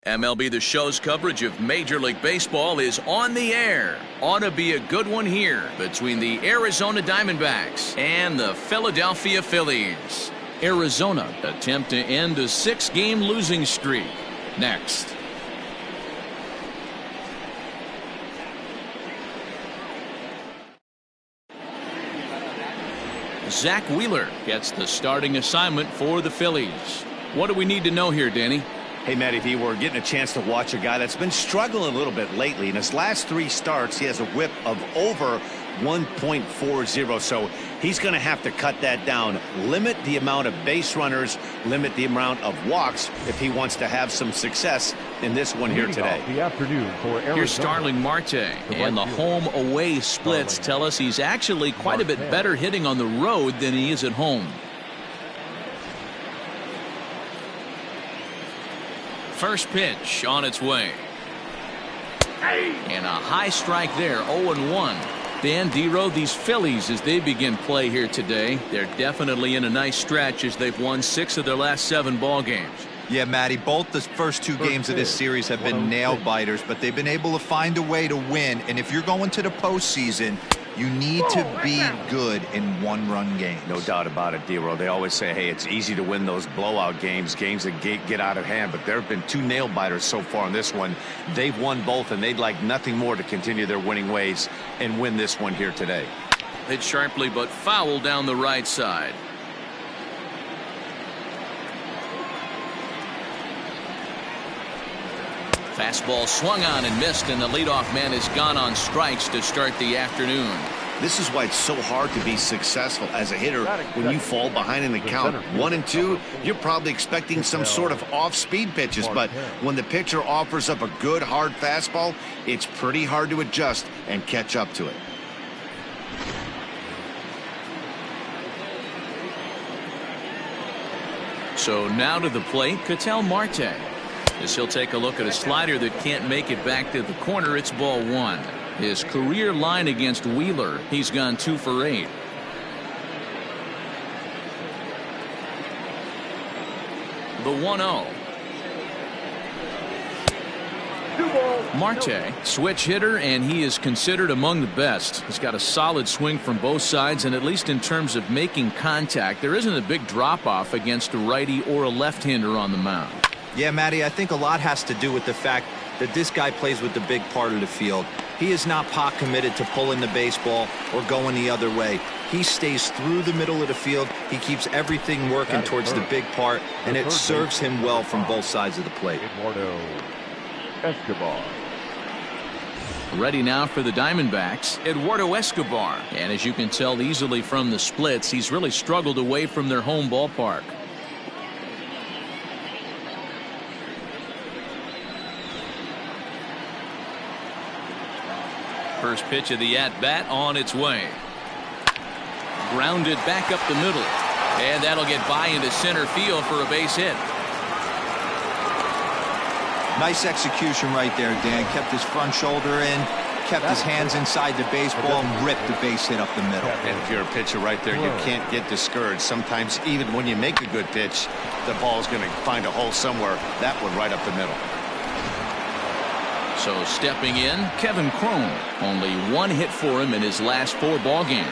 MLB The Show's coverage of Major League Baseball is on the air. Ought to be a good one here between the Arizona Diamondbacks and the Philadelphia Phillies. Arizona attempt to end a 6-game losing streak. Next. Zach Wheeler gets the starting assignment for the Phillies. What do we need to know here, Danny? Hey, Matty V, we're getting a chance to watch a guy that's been struggling a little bit lately. In his last 3 starts, he has a whip of over 1.40, so he's going to have to cut that down, limit the amount of base runners, limit the amount of walks if he wants to have some success in this one here today. The afternoon for Arizona. Here's Starling Marte, and the home-away splits tell us he's actually quite a bit better hitting on the road than he is at home. First pitch on its way. And a high strike there, 0-1. Dan D-Row, these Phillies, as they begin play here today, they're definitely in a nice stretch as they've won 6 of their last 7 ball games. Yeah, Matty, both the first 2 games of this series have been nail-biters, but they've been able to find a way to win. And if you're going to the postseason, you need to be good in one-run games. No doubt about it, D-Row. They always say, hey, it's easy to win those blowout games, games that get out of hand. But there have been 2 nail-biters so far in this one. They've won both, and they'd like nothing more to continue their winning ways and win this one here today. Hit sharply, but foul down the right side. Fastball swung on and missed, and the leadoff man is gone on strikes to start the afternoon. This is why it's so hard to be successful as a hitter when you fall behind in the count 1 and 2. You're probably expecting some sort of off-speed pitches, but when the pitcher offers up a good hard fastball, it's pretty hard to adjust and catch up to it. So now to the plate, Ketel Marte. As he'll take a look at a slider that can't make it back to the corner, it's ball 1. His career line against Wheeler, he's gone 2 for 8. The 1-0. Marte, switch hitter, and he is considered among the best. He's got a solid swing from both sides, and at least in terms of making contact, there isn't a big drop-off against a righty or a left-hander on the mound. Yeah, Matty, I think a lot has to do with the fact that this guy plays with the big part of the field. He is not pot committed to pulling the baseball or going the other way. He stays through the middle of the field. He keeps everything working towards the big part, and it serves him well from both sides of the plate. Escobar. Ready now for the Diamondbacks, Eduardo Escobar. And as you can tell easily from the splits, he's really struggled away from their home ballpark. First pitch of the at-bat on its way. Grounded back up the middle. And that'll get by into center field for a base hit. Nice execution right there, Dan. Kept his front shoulder in, kept his hands inside the baseball, and ripped the base hit up the middle. And if you're a pitcher right there, you can't get discouraged. Sometimes even when you make a good pitch, the ball's going to find a hole somewhere. That one right up the middle. So stepping in, Kevin Cron. Only 1 hit for him in his last 4 ball games.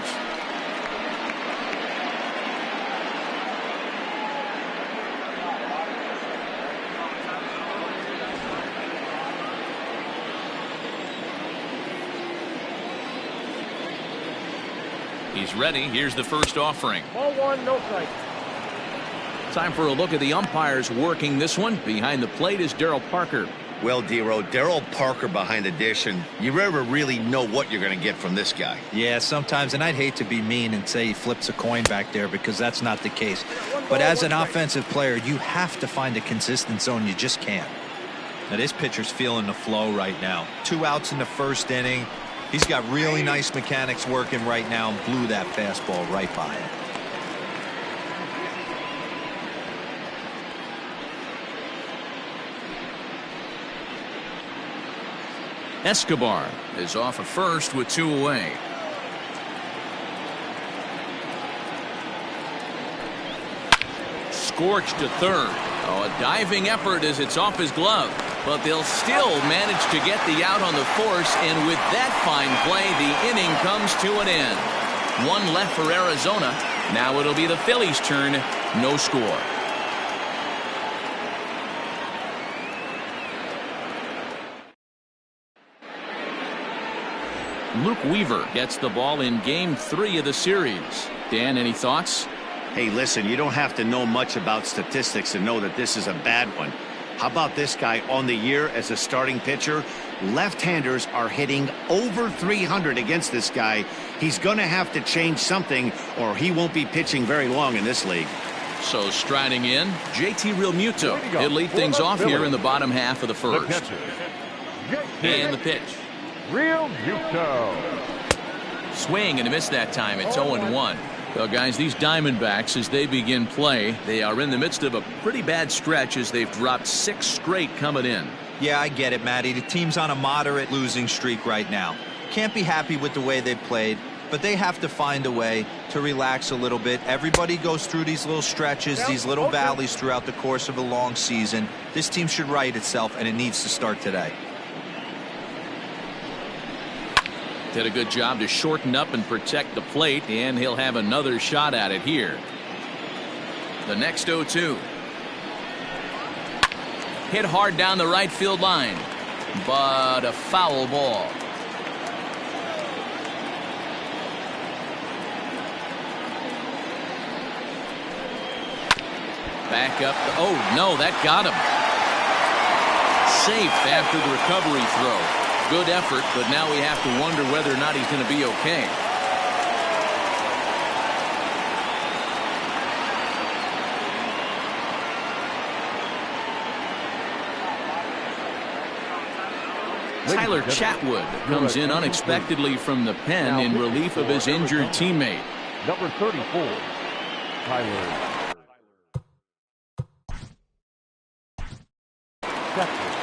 He's ready. Here's the first offering. Ball 1, no strike. Time for a look at the umpires working this one. Behind the plate is Darryl Parker. Well, D-Row, Darryl Parker behind the dish, and you never really know what you're going to get from this guy. Yeah, sometimes, and I'd hate to be mean and say he flips a coin back there because that's not the case. But as an offensive player, you have to find a consistent zone. You just can't. Now, this pitcher's feeling the flow right now. 2 outs in the first inning. He's got really nice mechanics working right now and blew that fastball right by him. Escobar is off of first with 2 away. Scorched to third. Oh, a diving effort as it's off his glove. but they'll still manage to get the out on the force, and with that fine play, the inning comes to an end. One left for Arizona. Now it'll be the Phillies' turn. No score. Luke Weaver gets the ball in Game 3 of the series. Dan, any thoughts? Hey, listen, you don't have to know much about statistics to know that this is a bad one. How about this guy on the year as a starting pitcher? Left-handers are hitting over 300 against this guy. He's going to have to change something or he won't be pitching very long in this league. So striding in, JT Realmuto. He'll lead things off here in the bottom half of the first. And the pitch. Realmuto. Swing and a miss that time. It's 0-1. Well, guys, these Diamondbacks, as they begin play, they are in the midst of a pretty bad stretch as they've dropped 6 straight coming in. Yeah, I get it, Matty. The team's on a moderate losing streak right now. Can't be happy with the way they played, but they have to find a way to relax a little bit. Everybody goes through these little stretches, these little valleys throughout the course of a long season. This team should right itself, and it needs to start today. Did a good job to shorten up and protect the plate, and he'll have another shot at it here. The next 0-2. Hit hard down the right field line, but a foul ball. Back up. Oh, no, that got him. Safe after the recovery throw. Good effort, but now we have to wonder whether or not he's going to be okay. Tyler Chatwood comes in unexpectedly from the pen in relief of his injured teammate. Number 34, Tyler Chatwood.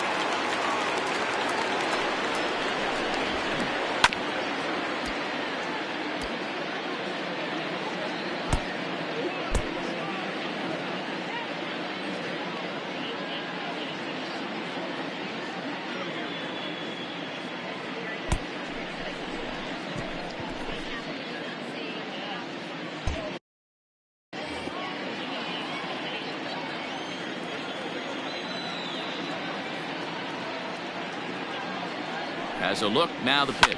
As a look, now the pitch.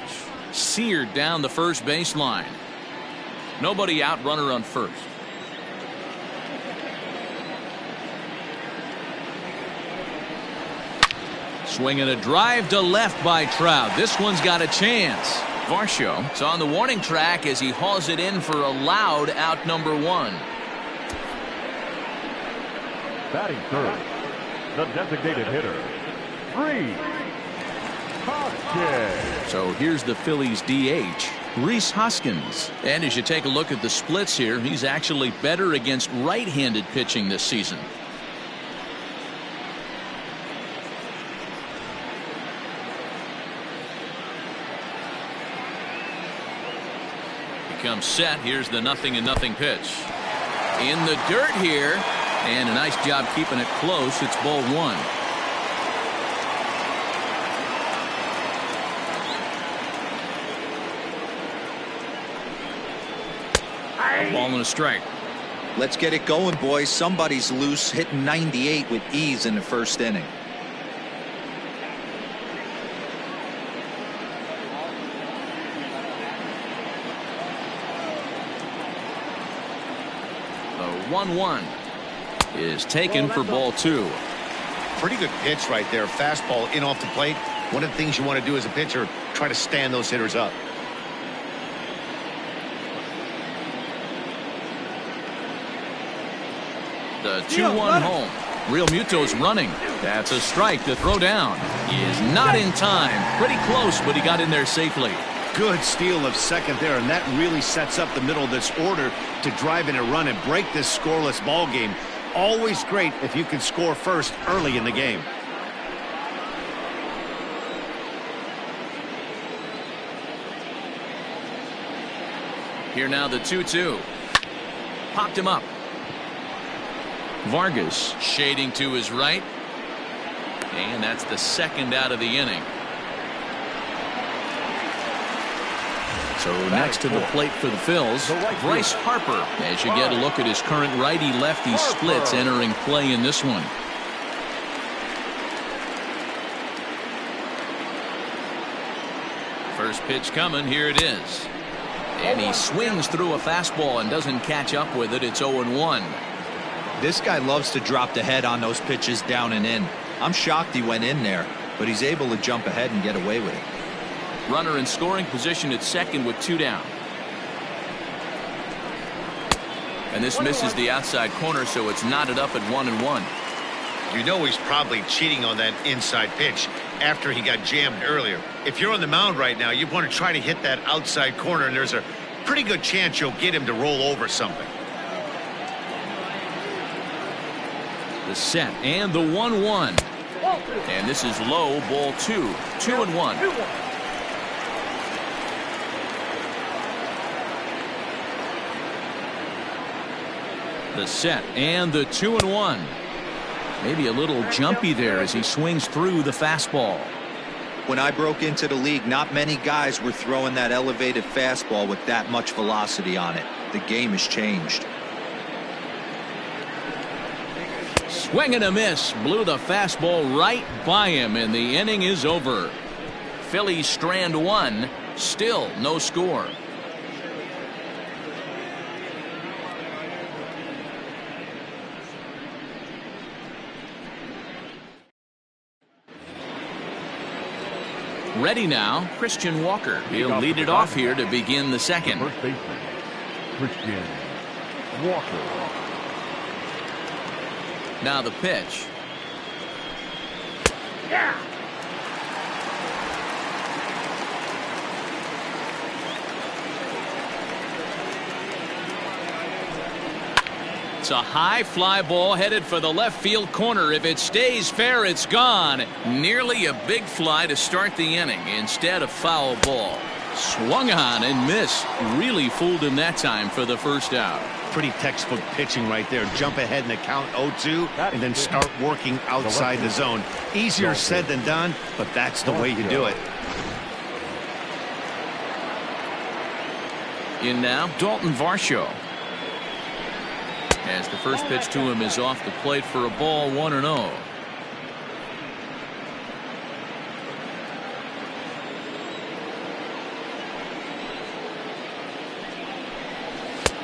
Seared down the first baseline. Nobody out, runner on first. Swinging a drive to left by Trout. This one's got a chance. Varsho is on the warning track as he hauls it in for a loud out number 1. Batting third, the designated hitter, Rhys Hoskins. So here's the Phillies DH, Rhys Hoskins. And as you take a look at the splits here, he's actually better against right-handed pitching this season. He comes set. Here's the 0-0 pitch. In the dirt here, and a nice job keeping it close. It's ball 1. A ball and a strike. Let's get it going, boys. Somebody's loose, hitting 98 with ease in the first inning. The 1-1 is taken for ball 2. Pretty good pitch right there. Fastball in off the plate. One of the things you want to do as a pitcher, try to stand those hitters up. The 2-1 home. Realmuto's running. That's a strike to throw down. He is not in time. Pretty close, but he got in there safely. Good steal of second there, and that really sets up the middle of this order to drive in a run and break this scoreless ball game. Always great if you can score first early in the game. Here now the 2-2. Popped him up. Vargas shading to his right. And that's the second out of the inning. So next to the plate for the Phillies, Bryce Harper, as you get a look at his current righty-lefty splits entering play in this one. First pitch coming, here it is. And he swings through a fastball and doesn't catch up with it. It's 0-1. This guy loves to drop the head on those pitches down and in. I'm shocked he went in there, but he's able to jump ahead and get away with it. Runner in scoring position at second with 2 down. And this misses the outside corner, so it's knotted up at 1-1. You know he's probably cheating on that inside pitch after he got jammed earlier. If you're on the mound right now, you want to try to hit that outside corner, and there's a pretty good chance you'll get him to roll over something. The set and the 1-1. And this is low, ball 2. 2-1. The set and the 2-1. Maybe a little jumpy there as he swings through the fastball. When I broke into the league, not many guys were throwing that elevated fastball with that much velocity on it. The game has changed. Swing and a miss. Blew the fastball right by him, and the inning is over. Phillies strand 1. Still no score. Ready now, Christian Walker. He'll lead it off here to begin the second. First baseman, Christian Walker. Now the pitch. Yeah. It's a high fly ball headed for the left field corner. If it stays fair, it's gone. Nearly a big fly to start the inning. Instead, a foul ball. Swung on and missed. Really fooled him that time for the first out. Pretty textbook pitching right there. Jump ahead in the count 0-2 and then start working outside the zone. Easier said than done, but that's the way you do it. In now, Dalton Varsho. As the first pitch to him is off the plate for a ball, 1-0.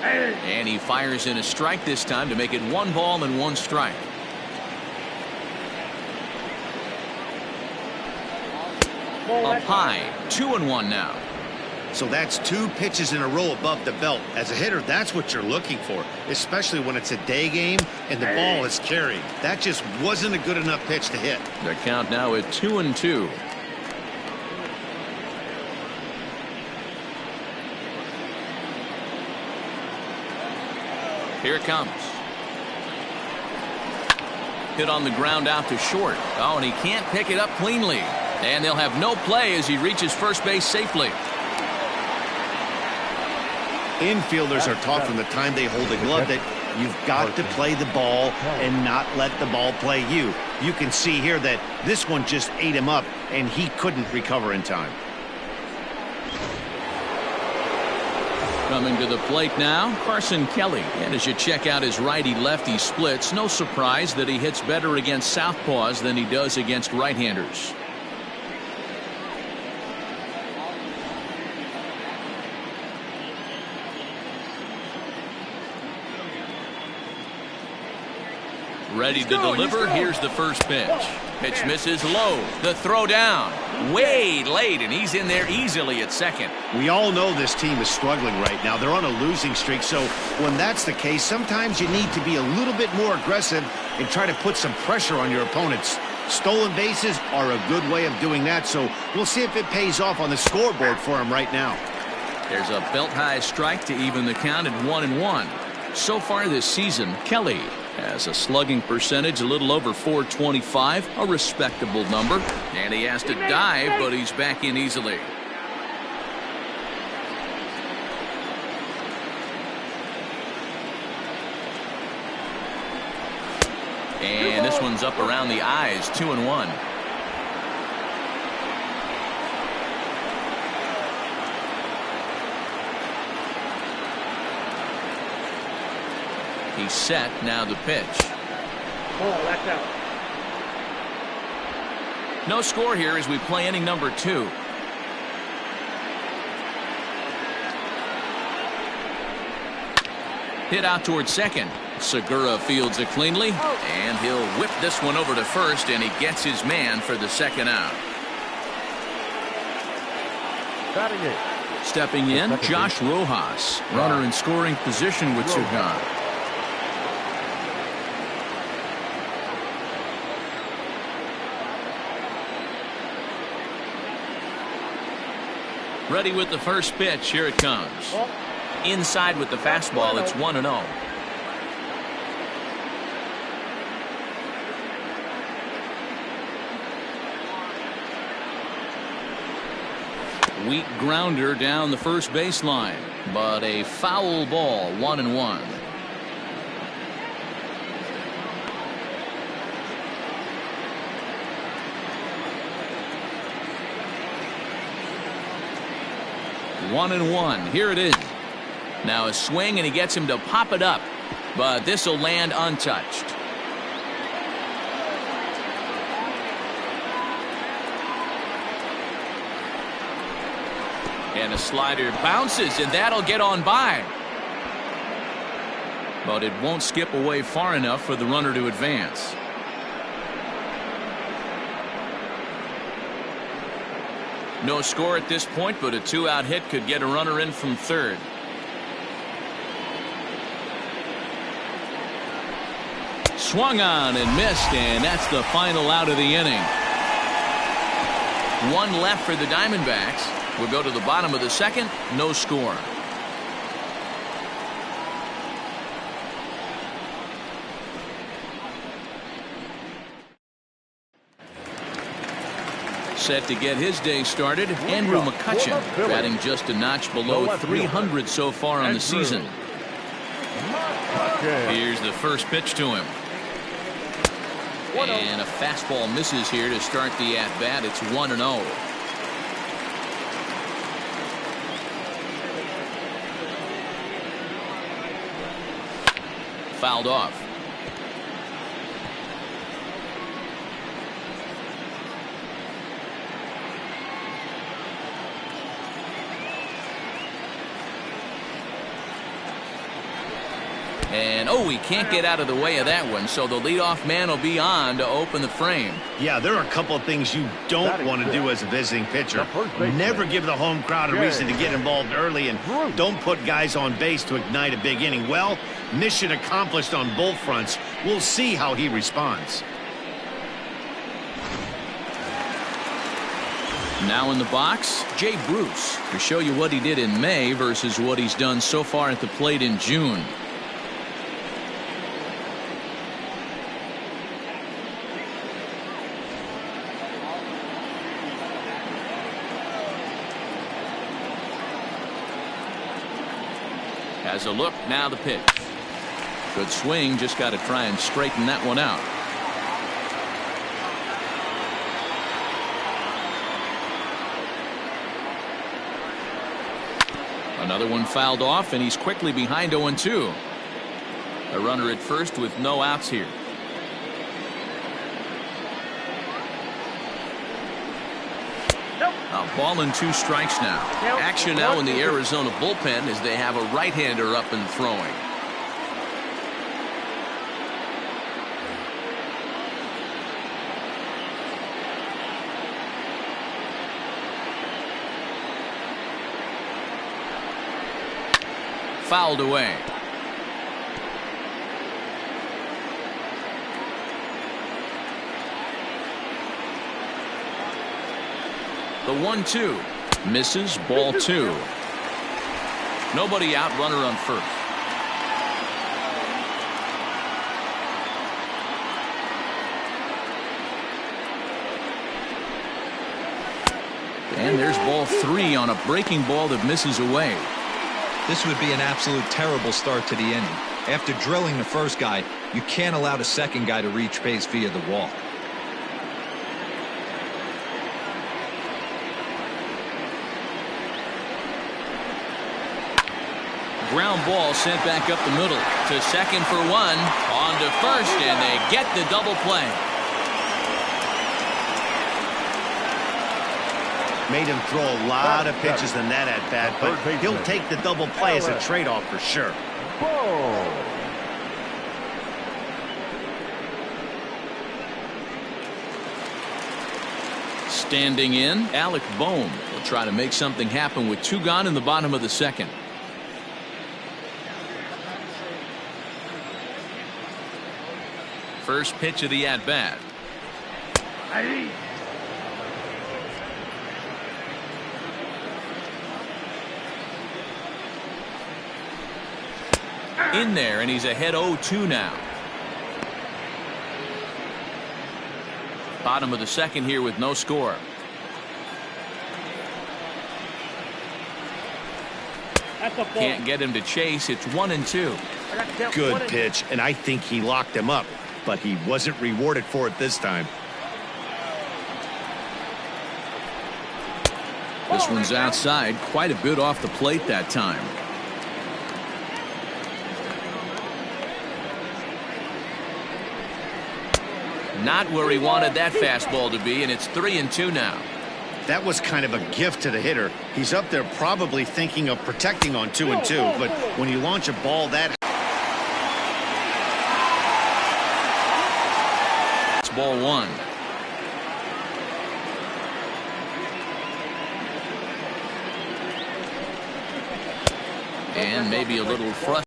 And he fires in a strike this time to make it 1 ball and 1 strike. Up high, 2-1 now. So that's 2 pitches in a row above the belt. As a hitter, that's what you're looking for, especially when it's a day game and the ball is carried. That just wasn't a good enough pitch to hit. The count now at 2-2. Here it comes. Hit on the ground out to short. Oh, and he can't pick it up cleanly. And they'll have no play as he reaches first base safely. Infielders are taught from the time they hold a glove that you've got to play the ball and not let the ball play you. You can see here that this one just ate him up, and he couldn't recover in time. Coming to the plate now, Carson Kelly. And as you check out his righty-lefty splits, no surprise that he hits better against southpaws than he does against right-handers. Ready to deliver. Here's the first pitch. Pitch misses low. The throw down. Way late, and he's in there easily at second. We all know this team is struggling right now. They're on a losing streak, so when that's the case, sometimes you need to be a little bit more aggressive and try to put some pressure on your opponents. Stolen bases are a good way of doing that, so we'll see if it pays off on the scoreboard for him right now. There's a belt-high strike to even the count at 1-1. So far this season, Kelly has a slugging percentage a little over .425, a respectable number. And he has to dive, but he's back in easily. And this This one's up around the eyes, 2-1. He's set, now the pitch. Ball, that's out. No score here as we play inning number 2. Hit out towards second. Segura fields it cleanly, and he'll whip this one over to first, and he gets his man for the second out. Batting it. Stepping in, Josh Rojas. Runner in scoring position with 2 gone. Ready with the first pitch. Here it comes. Inside with the fastball. It's 1-0. Weak grounder down the first baseline, but a foul ball. 1-1. One and one. Here it is. Now a swing, and he gets him to pop it up, but this will land untouched. And a slider bounces, and that'll get on by. But it won't skip away far enough for the runner to advance. No score at this point, but a 2-out hit could get a runner in from third. Swung on and missed, and that's the final out of the inning. One left for the Diamondbacks. We'll go to the bottom of the second. No score. Set to get his day started, Andrew McCutchen, batting just a notch below 300 so far on the season. Here's the first pitch to him. And a fastball misses here to start the at-bat. It's 1-0. Fouled off. And he can't get out of the way of that one, so the leadoff man will be on to open the frame. Yeah, there are a couple of things you don't want to do as a visiting pitcher. Never give the home crowd a reason to get involved early, and don't put guys on base to ignite a big inning. Well, mission accomplished on both fronts. We'll see how he responds. Now in the box, Jay Bruce, to show you what he did in May versus what he's done so far at the plate in June. Has a look, now the pitch. Good swing, just got to try and straighten that one out. Another one fouled off, and he's quickly behind 0-2. A runner at first with no outs here. A ball and 2 strikes now. Action now in the Arizona bullpen as they have a right-hander up and throwing. Fouled away. The 1-2 misses, ball 2. Nobody out, runner on first. And there's ball 3 on a breaking ball that misses away. This would be an absolute terrible start to the inning. After drilling the first guy, you can't allow the second guy to reach base via the wall. Ground ball sent back up the middle to second for one. On to first, and they get the double play. Made him throw a lot of pitches in that at bat, but he'll take the double play as a trade-off for sure. Standing in, Alec Bohm will try to make something happen with 2 gone in the bottom of the second. First pitch of the at-bat. In there, and he's ahead 0-2 now. Bottom of the second here with no score. Can't get him to chase. It's 1-2. Good pitch, and I think he locked him up, but he wasn't rewarded for it this time. This one's outside, quite a bit off the plate that time. Not where he wanted that fastball to be, and it's 3-2 now. That was kind of a gift to the hitter. He's up there probably thinking of protecting on 2-2, but when you launch a ball that it's ball 1. And maybe a little frustrated.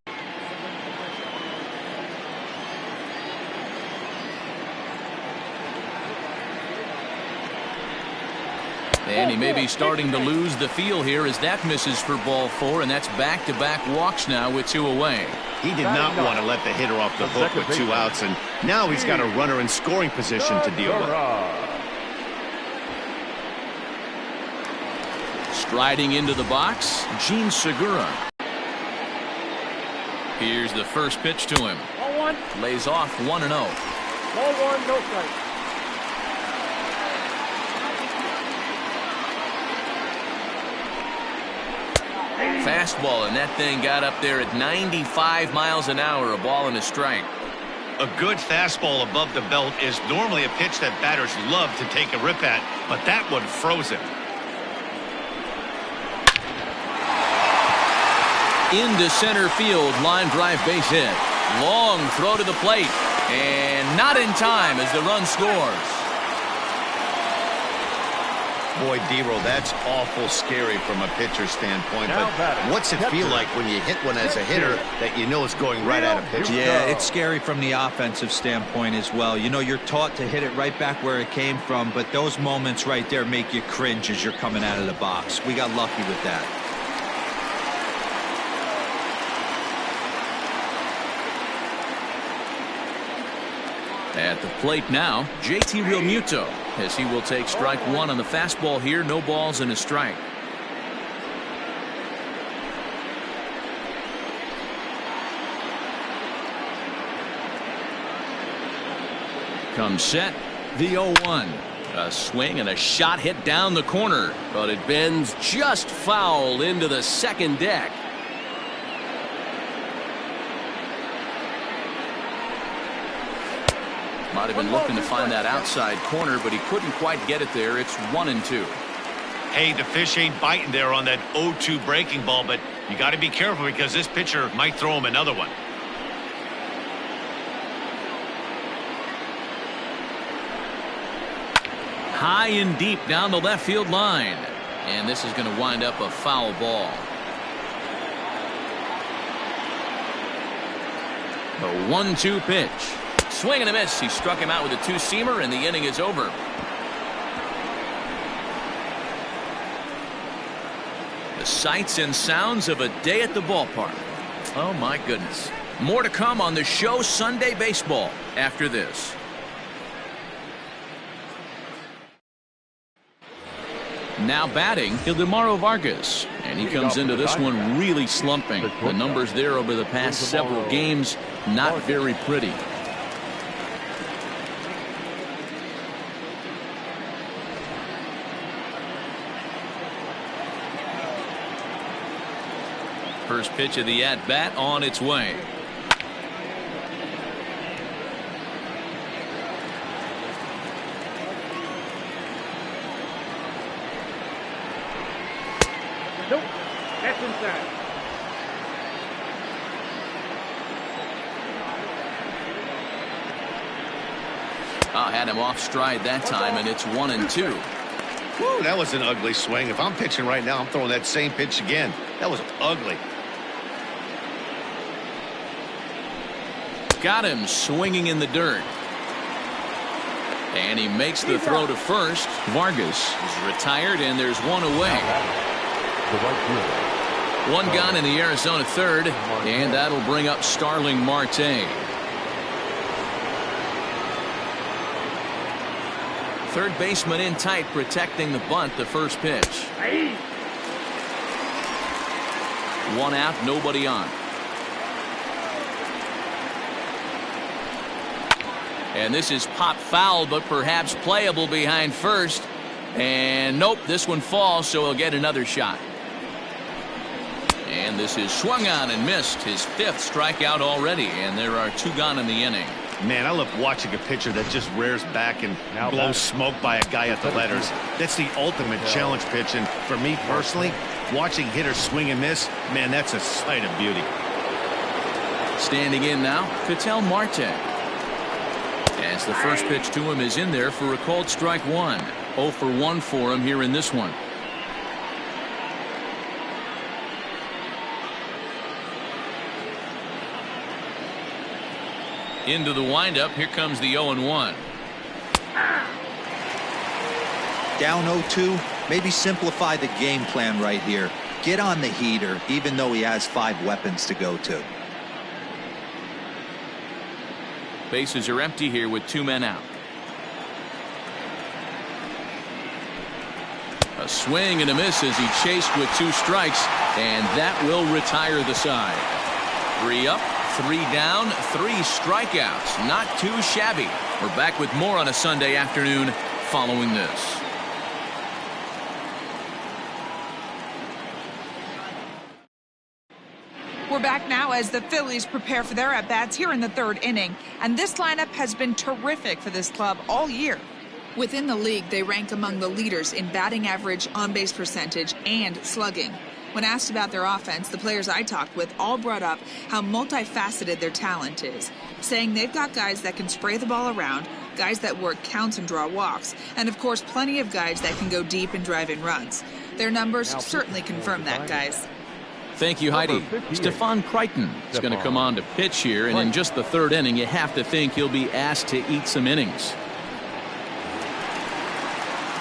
And he may be starting to lose the feel here as that misses for ball 4, and that's back-to-back walks now with 2 away. he did not want to let the hitter off the hook with 2 outs, and now he's got a runner in scoring position to deal with. Striding into the box, Gene Segura. Here's the first pitch to him. Lays off 1-0. Ball 1, no strike. Fastball, and that thing got up there at 95 miles an hour, a ball and a strike. A good fastball above the belt is normally a pitch that batters love to take a rip at, but that one froze him. Into center field, line drive base hit. Long throw to the plate, and not in time as the run scores. Boy, D-Roll, that's awful scary from a pitcher's standpoint, but what's it feel like when you hit one as a hitter that you know is going right at a pitcher? Yeah, it's scary from the offensive standpoint as well. You know, you're taught to hit it right back where it came from, but those moments right there make you cringe as you're coming out of the box. We got lucky with that. At the plate now, JT Realmuto, as he will take strike 1 on the fastball here. No balls and a strike. Comes set, the 0-1. A swing and a shot hit down the corner, but it bends just foul into the second deck. Might have been looking to find that outside corner, but he couldn't quite get it there. It's 1-2. Hey, the fish ain't biting there on that 0-2 breaking ball, but you got to be careful because this pitcher might throw him another one. High and deep down the left field line, and this is going to wind up a foul ball. The 1-2 pitch. Swing and a miss. He struck him out with a 2-seamer, and the inning is over. The sights and sounds of a day at the ballpark. Oh, my goodness. More to come on the show Sunday Baseball after this. Now batting, Ildemaro Vargas. And he comes into this one really slumping. The numbers there over the past several games, not very pretty. First pitch of the at-bat on its way. Nope. That's inside. Had him off stride that time, and it's 1-2. Whew, that was an ugly swing. If I'm pitching right now, I'm throwing that same pitch again. That was ugly. Got him swinging in the dirt. And he makes the throw to first. Vargas is retired, and there's one away. One gone in the Arizona third, and that'll bring up Starling Marte. Third baseman in tight, protecting the bunt, the first pitch. One out, nobody on. And this is pop foul, but perhaps playable behind first. And nope, this one falls, so he'll get another shot. And this is swung on and missed. His fifth strikeout already, and there are two gone in the inning. Man, I love watching a pitcher that just rears back and blows smoke by a guy at the letters. That's the ultimate challenge pitch, and for me personally, watching hitters swing and miss, man, that's a sight of beauty. Standing in now, Ketel Marte. As the first pitch to him is in there for a called strike one. 0 for 1 for him here in this one. Into the windup. Here comes the 0-1. Down 0-2. Maybe simplify the game plan right here. Get on the heater, even though he has 5 weapons to go to. Bases are empty here with 2 men out. A swing and a miss as he chased with 2 strikes, and that will retire the side. 3 up, 3 down, 3 strikeouts. Not too shabby. We're back with more on a Sunday afternoon following this. We're back now as the Phillies prepare for their at-bats here in the 3rd inning. And this lineup has been terrific for this club all year. Within the league, they rank among the leaders in batting average, on-base percentage, and slugging. When asked about their offense, the players I talked with all brought up how multifaceted their talent is, saying they've got guys that can spray the ball around, guys that work counts and draw walks, and of course plenty of guys that can go deep and drive in runs. Their numbers certainly confirm that, guys. Thank you, Heidi. Stefan Crichton is going to come on to pitch here, and in just the 3rd inning, you have to think he'll be asked to eat some innings.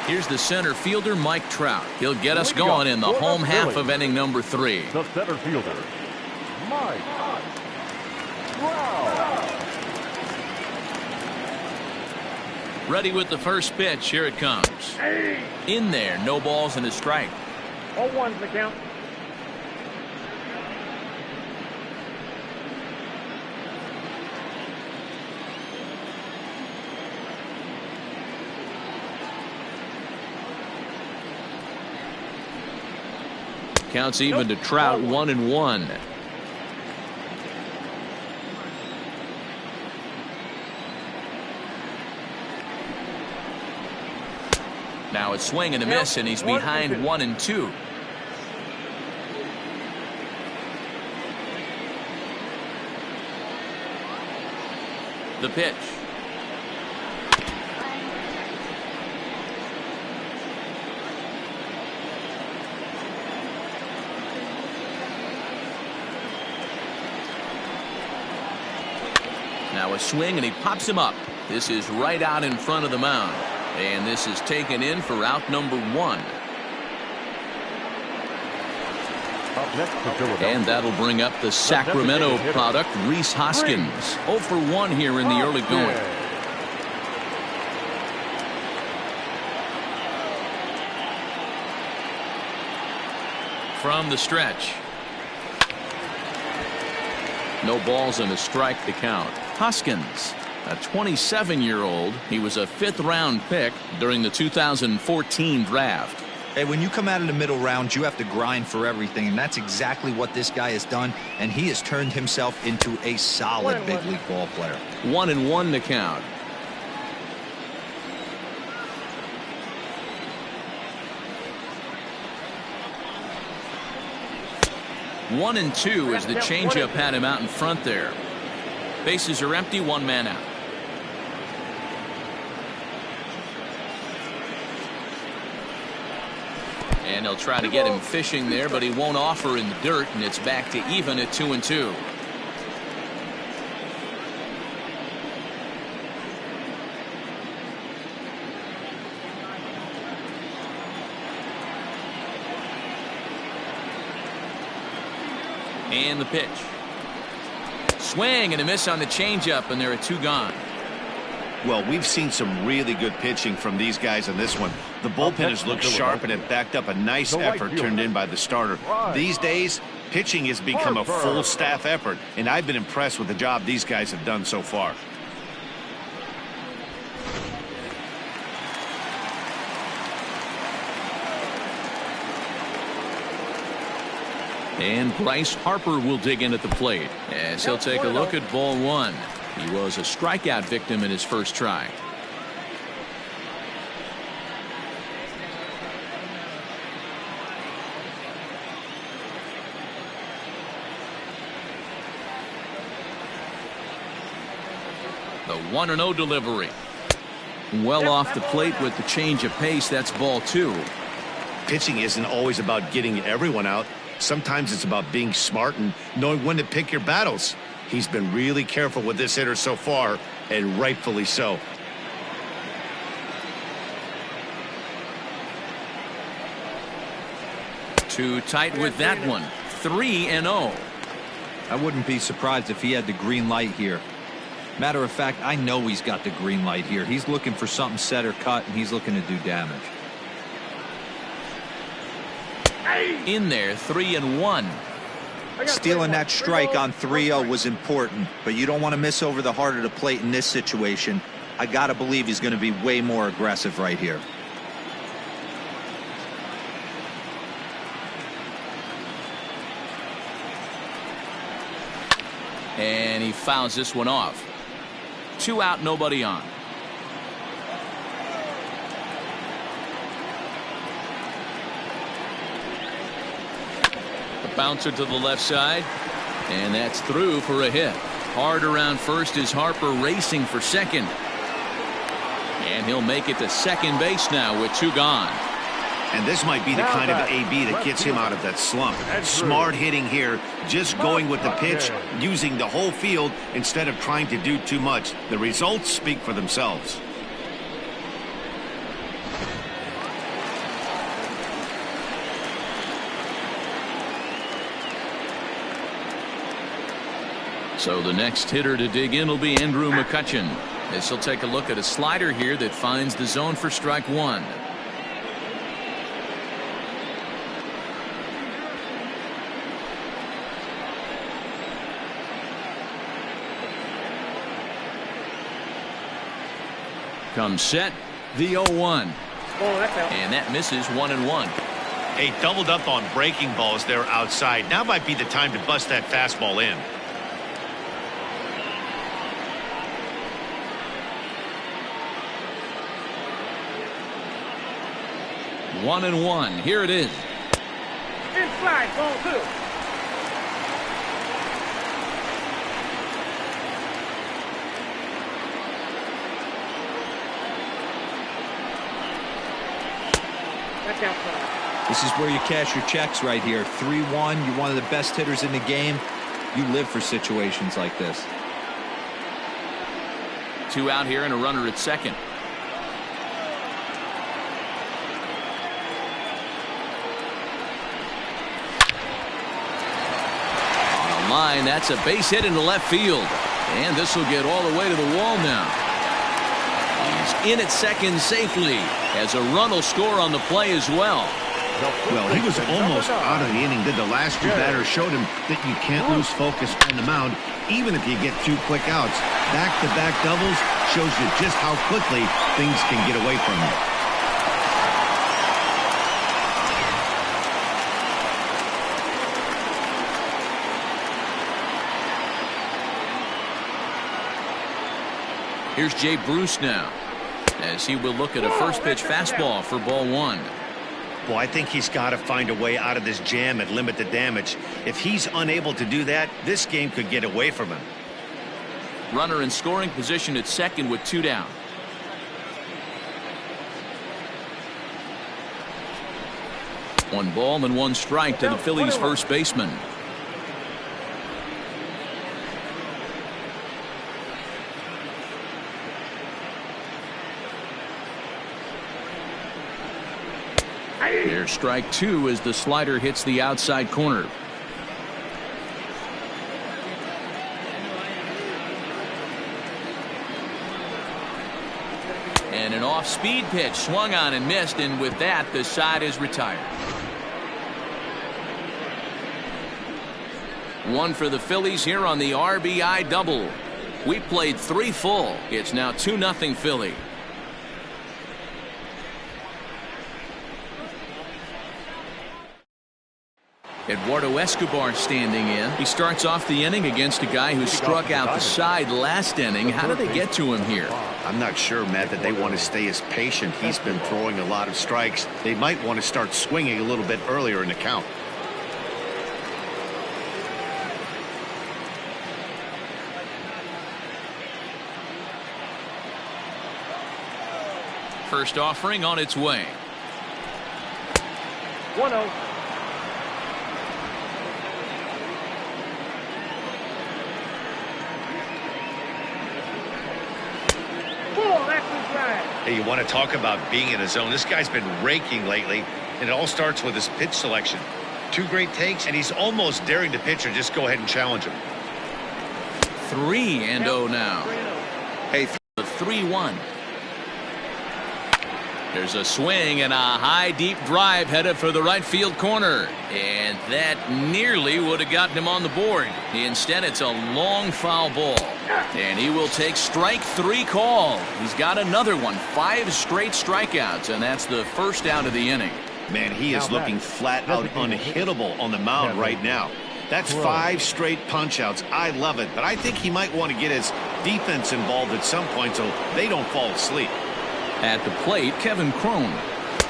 Here's the center fielder, Mike Trout. He'll get us going in the home half of inning number 3. The center fielder, Mike Trout. Ready with the first pitch. Here it comes. In there, no balls and a strike. 0-1's the count. Counts even to Trout, 1-1. Now a swing and a miss, and he's behind 1-2. The pitch. Now a swing, and he pops him up. This is right out in front of the mound. And this is taken in for out number 1. And that'll bring up the Sacramento product, Rhys Hoskins. 0 for 1 here in the early going. from the stretch. No balls and a strike to count. Hoskins, a 27-year-old. He was a 5th-round pick during the 2014 draft. Hey, when you come out of the middle rounds, you have to grind for everything, and that's exactly what this guy has done, and he has turned himself into a solid big league ball player. 1-1 to count. One and two as the changeup had him out in front there. Bases are empty, 1 man out. And he'll try to get him fishing there, but he won't offer in the dirt, and it's back to even at 2-2. And the pitch. Swing and a miss on the changeup, and there are 2 gone. Well, we've seen some really good pitching from these guys in this one. The bullpen has looked sharp, and it backed up a nice effort turned in by the starter. These days, pitching has become a full staff effort, and I've been impressed with the job these guys have done so far. And Bryce Harper will dig in at the plate as he'll take a look at ball 1. He was a strikeout victim in his first try. The 1-0 delivery. Well off the plate with the change of pace. That's ball 2. Pitching isn't always about getting everyone out. Sometimes it's about being smart and knowing when to pick your battles. He's been really careful with this hitter so far, and rightfully so. Too tight with that one. 3-0. I wouldn't be surprised if he had the green light here. Matter of fact, I know he's got the green light here. He's looking for something set or cut, and he's looking to do damage. In there, 3-1. Stealing that strike on 3-0 was important, but you don't want to miss over the heart of the plate in this situation. I got to believe he's going to be way more aggressive right here. And he fouls this one off. 2 out, nobody on. Bouncer to the left side, and that's through for a hit. Hard around first is Harper racing for second, and he'll make it to second base now with 2 gone. And this might be the kind of AB that gets him out of that slump. Smart hitting here, just going with the pitch, using the whole field instead of trying to do too much. The results speak for themselves. So the next hitter to dig in will be Andrew McCutchen. This will take a look at a slider here that finds the zone for strike 1. Comes set, the 0-1. And that misses 1-1. Hey, doubled up on breaking balls there outside. Now might be the time to bust that fastball in. One and one. Here it is. Inside, ball 2. That's outside. This is where you cash your checks right here. 3-1. You're one of the best hitters in the game. You live for situations like this. 2 out here and a runner at second. Line, that's a base hit into left field, and this will get all the way to the wall now. He's in at second safely as a run will score on the play as well. Well, he was almost out of the inning. Did the last two batters showed him that you can't lose focus on the mound, even if you get 2 quick outs. Back-to-back doubles shows you just how quickly things can get away from you. Here's Jay Bruce now, as he will look at a first pitch fastball for ball 1. Well, I think he's got to find a way out of this jam and limit the damage. If he's unable to do that, this game could get away from him. Runner in scoring position at second with 2 down. One ball and 1 strike to the Phillies first baseman. There's strike 2 as the slider hits the outside corner. And an off-speed pitch swung on and missed, and with that the side is retired. 1 for the Phillies here on the RBI double. We played 3 full. It's now 2-0 Philly. Eduardo Escobar standing in. He starts off the inning against a guy who struck out the side last inning. How do they get to him here? I'm not sure, Matt, that they want to stay as patient. He's been throwing a lot of strikes. They might want to start swinging a little bit earlier in the count. First offering on its way. 1-0. Hey, you want to talk about being in a zone? This guy's been raking lately, and it all starts with his pitch selection. 2 great takes, and he's almost daring the pitcher just go ahead and challenge him. 3-0 now. Hey, the 3-1. There's a swing and a high deep drive headed for the right field corner, and that nearly would have gotten him on the board. Instead, it's a long foul ball, and he will take strike 3 call. He's got another one. 5 straight strikeouts, and that's the first out of the inning. Man, he is looking flat out unhittable on the mound right now. That's 5 straight punch outs. I love it, but I think he might want to get his defense involved at some point so they don't fall asleep. At the plate, Kevin Crone,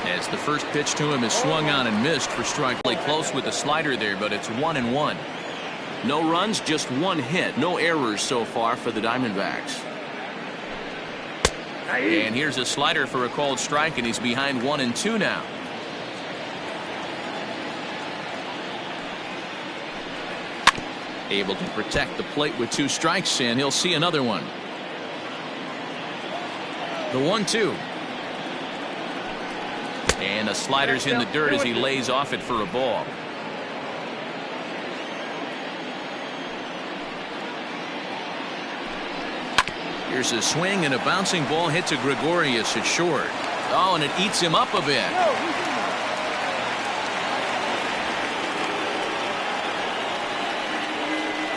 as the first pitch to him is swung on and missed for strike. Play close with the slider there, but it's 1-1. No runs, just 1 hit. No errors so far for the Diamondbacks. And here's a slider for a called strike, and he's behind 1-2 now. Able to protect the plate with 2 strikes, and he'll see another one. The 1-2. And the slider's in the dirt as he lays off it for a ball. Here's a swing and a bouncing ball hit to Gregorius at short. Oh, and it eats him up a bit.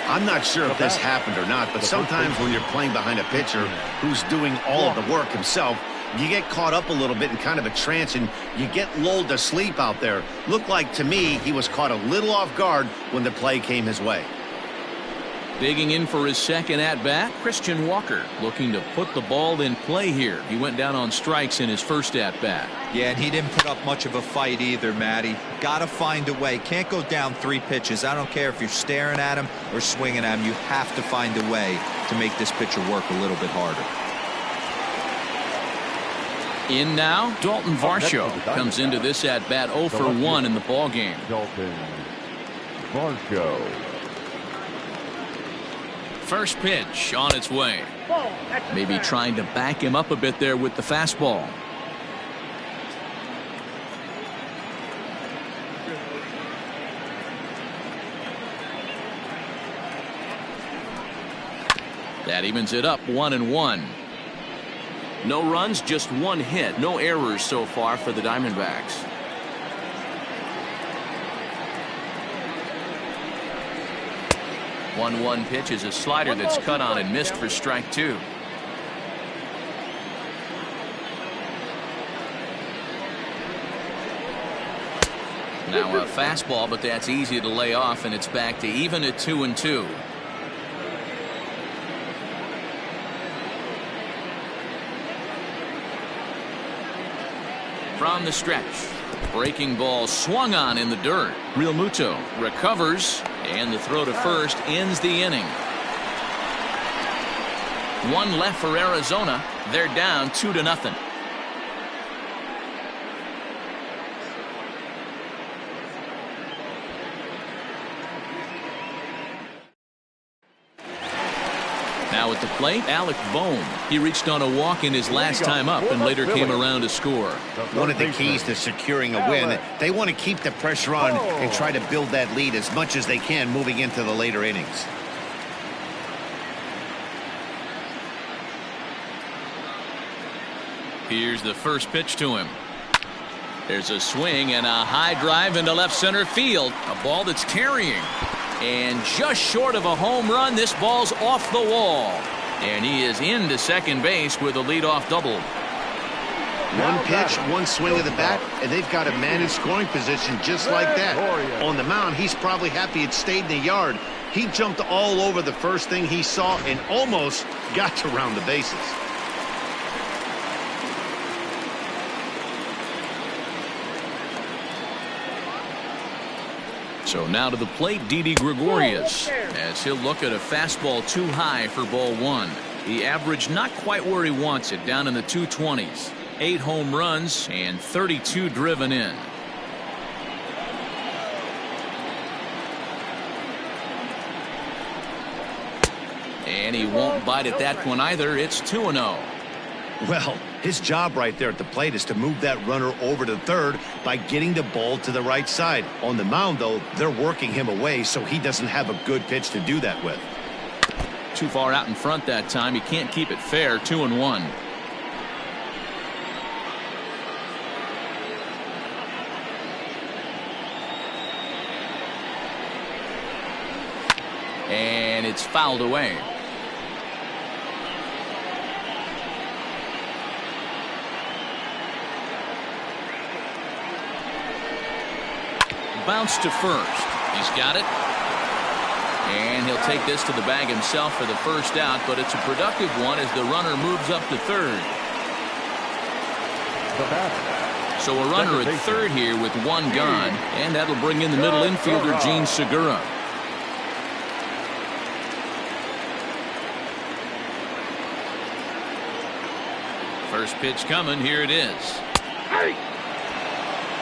I'm not sure if this happened or not, but sometimes when you're playing behind a pitcher who's doing all of the work himself, you get caught up a little bit in kind of a trance and you get lulled to sleep out there. Looked like to me he was caught a little off guard when the play came his way. Digging in for his second at-bat, Christian Walker looking to put the ball in play here. He went down on strikes in his first at-bat. Yeah, and he didn't put up much of a fight either, Matty. Got to find a way. Can't go down 3 pitches. I don't care if you're staring at him or swinging at him. You have to find a way to make this pitcher work a little bit harder. In now, Dalton Varsho comes into this at-bat 0 for 1 in the ballgame. Dalton Varsho. First pitch on its way. Maybe trying to back him up a bit there with the fastball. That evens it up 1-1. No runs, just 1 hit. No errors so far for the Diamondbacks. 1-1 pitch is a slider that's cut on and missed for strike 2. Now a fastball, but that's easy to lay off, and it's back to even at 2-2. From the stretch, breaking ball swung on in the dirt. Real Muto recovers, and the throw to first ends the inning. One left for Arizona. They're down 2-0. Now at the plate, Alec Bohm. He reached on a walk in his last time up and later came around to score. One of the keys to securing a win, they want to keep the pressure on and try to build that lead as much as they can moving into the later innings. Here's the first pitch to him. There's a swing and a high drive into left center field. A ball that's carrying. And just short of a home run, this ball's off the wall. And he is into second base with a leadoff double. One pitch, one swing of the bat, and they've got a man in scoring position just like that. On the mound, he's probably happy it stayed in the yard. He jumped all over the first thing he saw and almost got to round the bases. So now to the plate, Didi Gregorius, as he'll look at a fastball too high for ball 1. The average not quite where he wants it, down in the 220s. 8 home runs and 32 driven in. And he won't bite at that one either. It's 2-0. Well, his job right there at the plate is to move that runner over to third by getting the ball to the right side. On the mound, though, they're working him away, so he doesn't have a good pitch to do that with. Too far out in front that time. He can't keep it fair. 2-1. And it's fouled away. Bounce to first. He's got it. And he'll take this to the bag himself for the first out, but it's a productive one as the runner moves up to third. So a runner at third here with one gone, and that'll bring in the middle infielder, Gene Segura. First pitch coming. Here it is.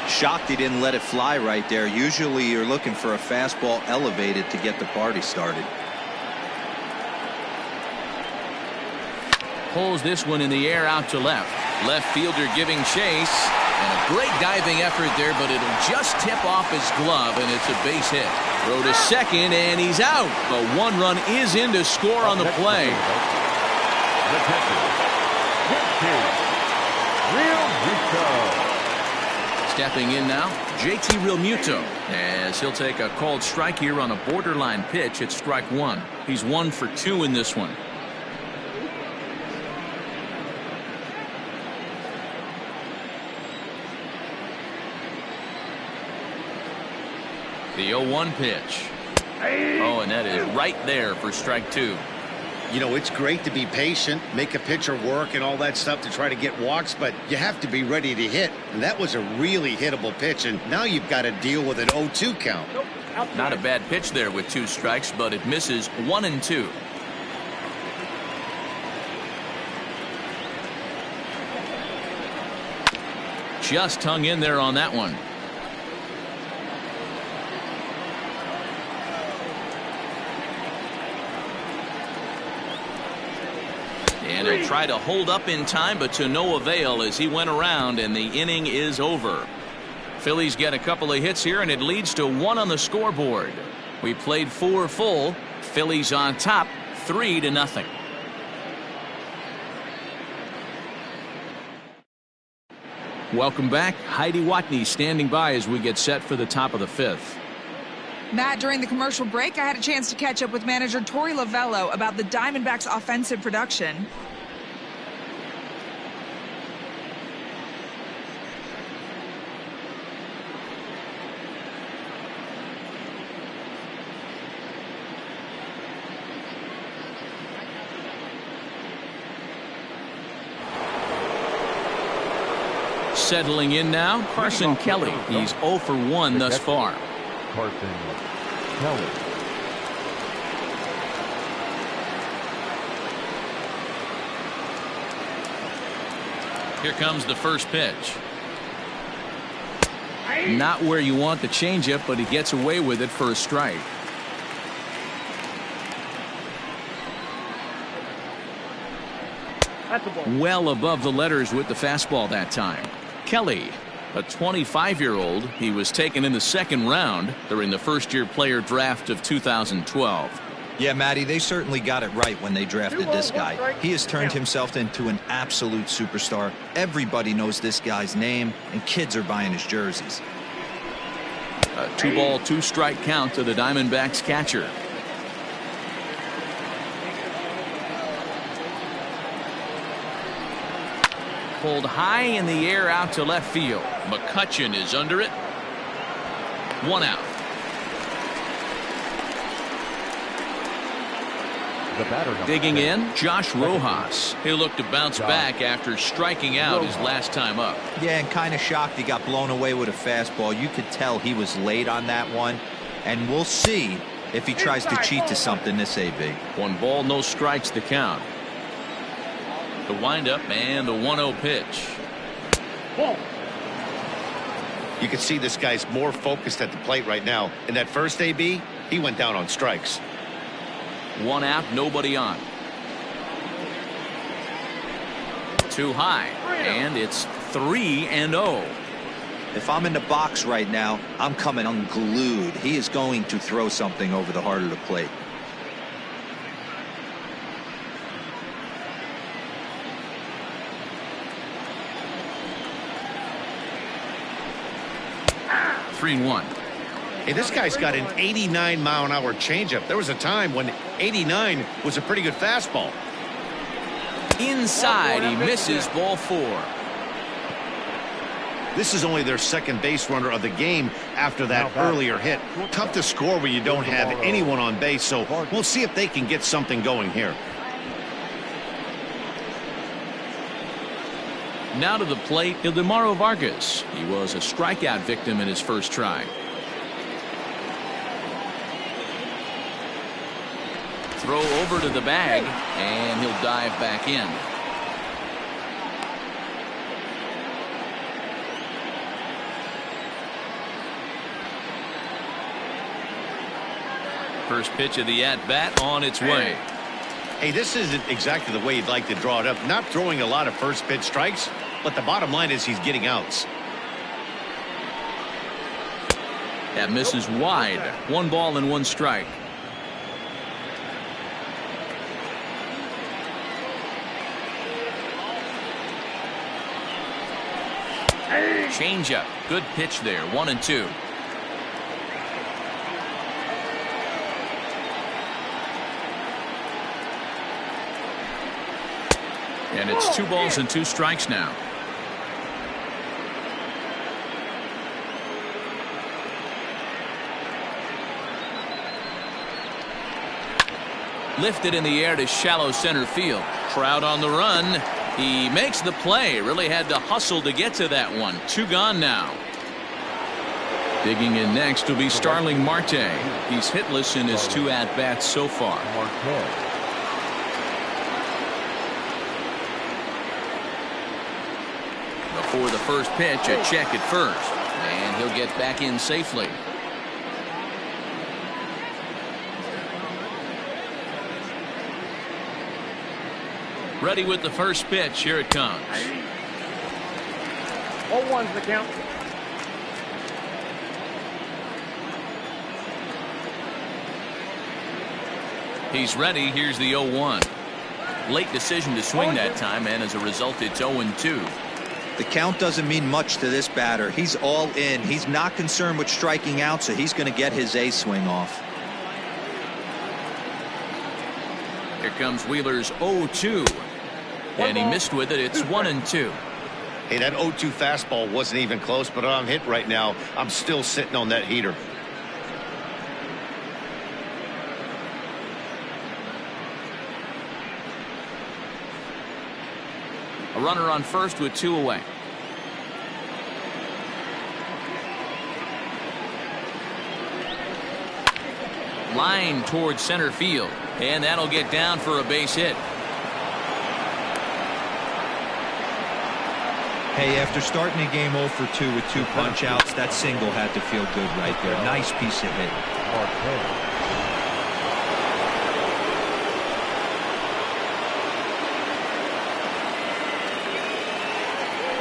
Shocked he didn't let it fly right there. Usually you're looking for a fastball elevated to get the party started. Pulls this one in the air out to left. Left fielder giving chase. And a great diving effort there, but it'll just tip off his glove, and it's a base hit. Throw to second, and he's out. But one run is in to score on the play. Stepping in now, JT Realmuto, as he'll take a called strike here on a borderline pitch at strike 1. He's 1 for 2 in this one. The 0-1 pitch. Oh, and that is right there for strike 2. You know, it's great to be patient, make a pitcher work and all that stuff to try to get walks, but you have to be ready to hit. And that was a really hittable pitch, and now you've got to deal with an 0-2 count. Not a bad pitch there with 2 strikes, but it misses 1 and 2. Just hung in there on that one. And he'll try to hold up in time, but to no avail as he went around, and the inning is over. Phillies get a couple of hits here, and it leads to 1 on the scoreboard. We played 4 full. Phillies on top, 3-0. Welcome back. Heidi Watney standing by as we get set for the top of the 5th. Matt, during the commercial break, I had a chance to catch up with manager Torey Lovello about the Diamondbacks' offensive production. Settling in now, Carson Kelly. He's 0 for 1 thus far. Carson Kelly. Here comes the first pitch. Not where you want the changeup, but he gets away with it for a strike. That's a ball. Well above the letters with the fastball that time. Kelly, a 25-year-old, he was taken in the second round during the first-year player draft of 2012. Yeah, Matty, they certainly got it right when they drafted this guy. He has turned himself into an absolute superstar. Everybody knows this guy's name, and kids are buying his jerseys. A 2-ball, 2-strike count to the Diamondbacks catcher. Pulled high in the air out to left field. McCutchen is under it. 1 out. The batter Digging in, Josh Rojas. He looked to bounce back after striking out his last time up. Yeah, and kind of shocked he got blown away with a fastball. You could tell he was late on that one, and we'll see if he tries to cheat to something this AB. 1 ball, no strikes the count. The windup and the 1-0 pitch. You can see this guy's more focused at the plate right now. In that first AB, he went down on strikes. 1 out, nobody on. Too high, and it's 3-0. If I'm in the box right now, I'm coming unglued. He is going to throw something over the heart of the plate. Three and 1. Hey, this guy's got an 89-mile-an-hour changeup. There was a time when 89 was a pretty good fastball. Inside, he misses, ball 4. This is only their second base runner of the game after that earlier hit. Tough to score when you don't have anyone on base, so we'll see if they can get something going here. Now to the plate, Ildemaro Vargas. He was a strikeout victim in his first try. Throw over to the bag, and he'll dive back in. First pitch of the at-bat on its way. Hey, this isn't exactly the way you'd like to draw it up. Not throwing a lot of first pitch strikes, but the bottom line is he's getting outs. That misses wide. 1 ball and 1 strike. Changeup. Good pitch there. 1-2. And it's 2 balls and 2 strikes now. Lifted in the air to shallow center field. Trout on the run. He makes the play. Really had to hustle to get to that one. 2 gone now. Digging in next will be Starling Marte. He's hitless in his 2 at-bats so far. Before the first pitch, a check at first. And he'll get back in safely. Ready with the first pitch. Here it comes. 0-1's the count. He's ready. Here's the 0-1. Late decision to swing that time, and as a result, it's 0-2. The count doesn't mean much to this batter. He's all in. He's not concerned with striking out, so he's going to get his A swing off. Here comes Wheeler's 0-2. And he missed with it. It's 1-2. Hey, that 0-2 fastball wasn't even close, but I'm hit right now. I'm still sitting on that heater. A runner on first with 2 away. Line towards center field. And that'll get down for a base hit. Hey, after starting a game 0 for 2 with 2 punch outs, that single had to feel good right there. Nice piece of hit.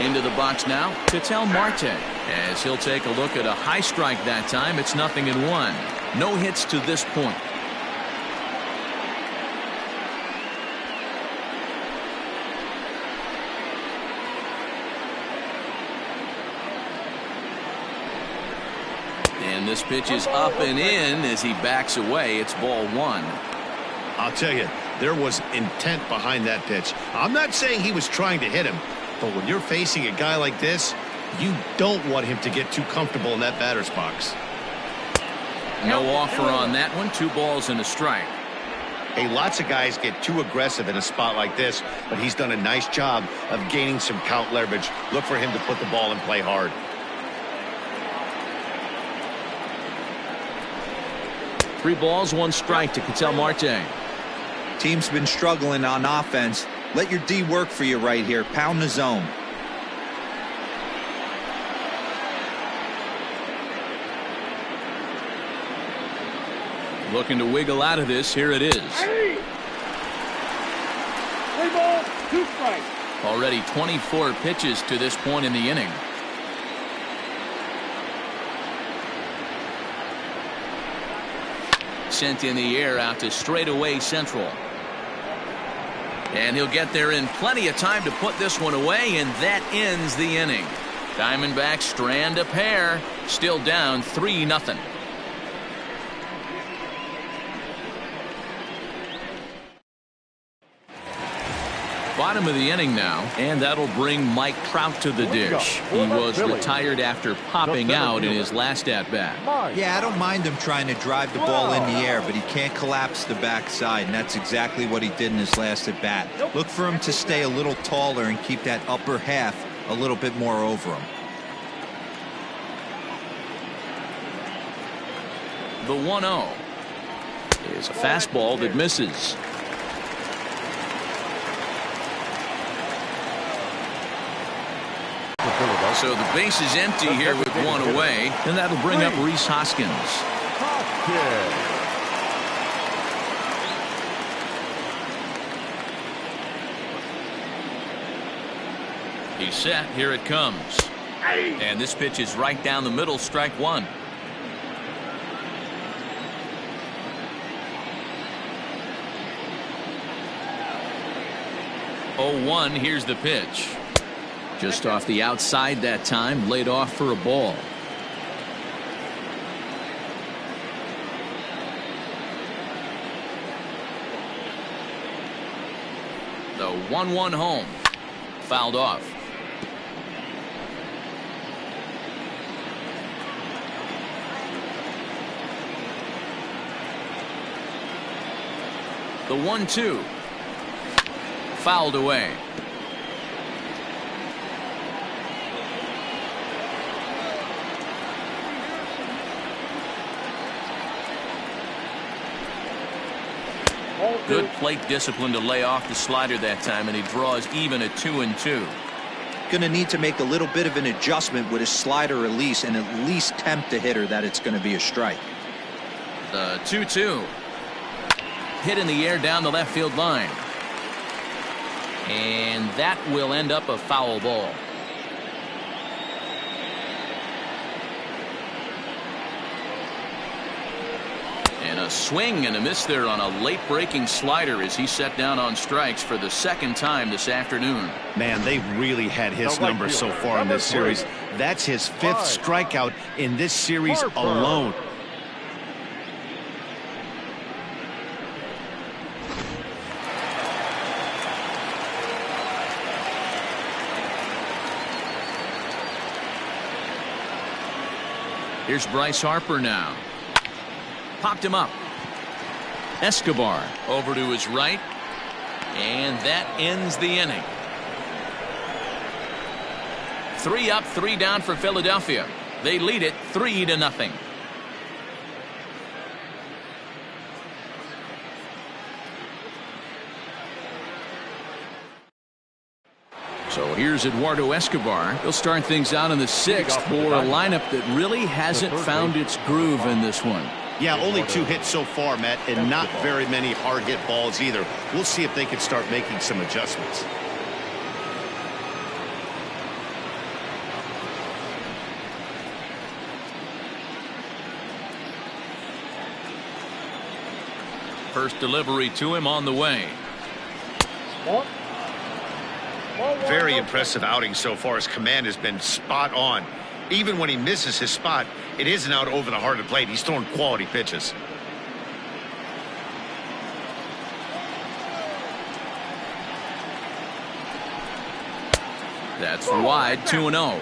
Into the box now, Ketel Marte, as he'll take a look at a high strike that time. It's 0-1. No hits to this point. And this pitch is up and in as he backs away. It's ball 1. I'll tell you, there was intent behind that pitch. I'm not saying he was trying to hit him, but when you're facing a guy like this, you don't want him to get too comfortable in that batter's box. No offer on that one. 2 balls and a strike. Hey, lots of guys get too aggressive in a spot like this, but he's done a nice job of gaining some count leverage. Look for him to put the ball in play hard. Three balls, 1 strike to Ketel Marte. Team's been struggling on offense. Let your D work for you right here. Pound the zone. Looking to wiggle out of this. Here it is. 3 balls, 2 strikes. Already 24 pitches to this point in the inning. Sent in the air out to straightaway central. And he'll get there in plenty of time to put this one away, and that ends the inning. Diamondbacks strand a pair. Still down 3-0. Bottom of the inning now, and that'll bring Mike Trout to the dish. He was retired after popping out in his last at-bat. Yeah, I don't mind him trying to drive the ball in the air, but he can't collapse the backside, and that's exactly what he did in his last at-bat. Look for him to stay a little taller and keep that upper half a little bit more over him. The 1-0 is a fastball that misses. So the base is empty here with 1 away, and that'll bring up Rhys Hoskins. He's set. Here it comes. And this pitch is right down the middle. Strike 1. Oh, 1. Here's the pitch. Just off the outside that time, laid off for a ball. The 1-1 home. Fouled off. The 1-2. Fouled away. Good plate discipline to lay off the slider that time, and he draws even at 2-2. Going to need to make a little bit of an adjustment with his slider release and at least tempt the hitter that it's going to be a strike. The 2-2. Hit in the air down the left field line. And that will end up a foul ball. And And a swing and a miss there on a late breaking slider as he set down on strikes for the second time this afternoon. Man, they've really had his numbers so far in this series. That's his 5th strikeout in this series alone. Here's Bryce Harper now. Popped him up. Escobar over to his right. And that ends the inning. 3 up, 3 down for Philadelphia. They lead it 3-0. So here's Eduardo Escobar. He'll start things out in the 6th for a lineup that really hasn't found its groove in this one. Yeah, only 2 hits so far, Matt, and not very many hard hit balls either. We'll see if they can start making some adjustments. First delivery to him on the way. Very impressive outing so far. His command has been spot on. Even when he misses his spot, it isn't out over the heart of the plate. He's throwing quality pitches. That's wide, 2-0.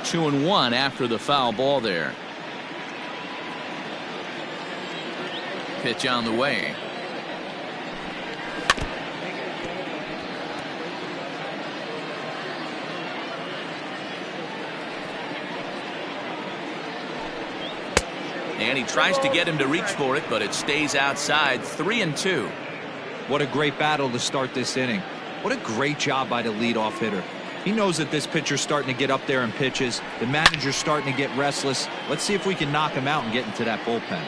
Two and 1 after the foul ball there. Pitch on the way. And he tries to get him to reach for it, but it stays outside. 3-2. What a great battle to start this inning. What a great job by the leadoff hitter. He knows that this pitcher's starting to get up there in pitches. The manager's starting to get restless. Let's see if we can knock him out and get into that bullpen.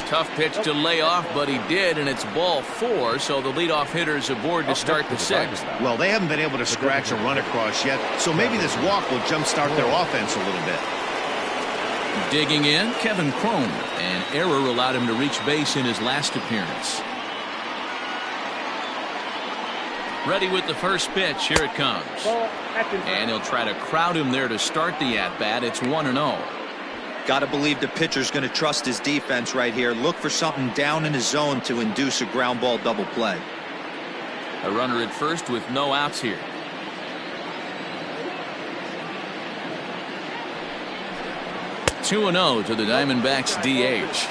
Tough pitch to lay off, but he did, and it's ball 4, so the leadoff hitter's aboard to start the 6th. Well, they haven't been able to scratch a run across yet, so maybe this walk will jumpstart their offense a little bit. Digging in, Kevin Cron. An error allowed him to reach base in his last appearance. Ready with the first pitch. Here it comes. And he'll try to crowd him there to start the at-bat. It's 1-0. Got to believe the pitcher's going to trust his defense right here. Look for something down in his zone to induce a ground ball double play. A runner at first with no outs here. Two 2-0 to the Diamondbacks DH.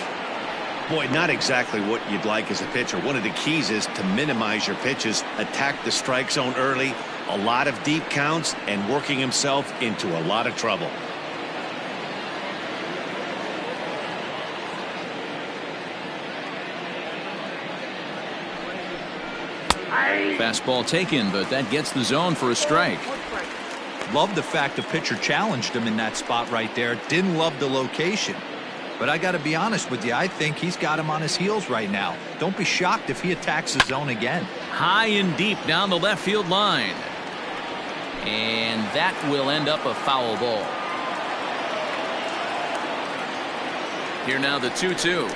Boy, not exactly what you'd like as a pitcher. One of the keys is to minimize your pitches, attack the strike zone early, a lot of deep counts, and working himself into a lot of trouble. Fastball taken, but that gets the zone for a strike. Love the fact the pitcher challenged him in that spot right there. Didn't love the location. But I got to be honest with you, I think he's got him on his heels right now. Don't be shocked if he attacks the zone again. High and deep down the left field line. And that will end up a foul ball. Here now the 2-2.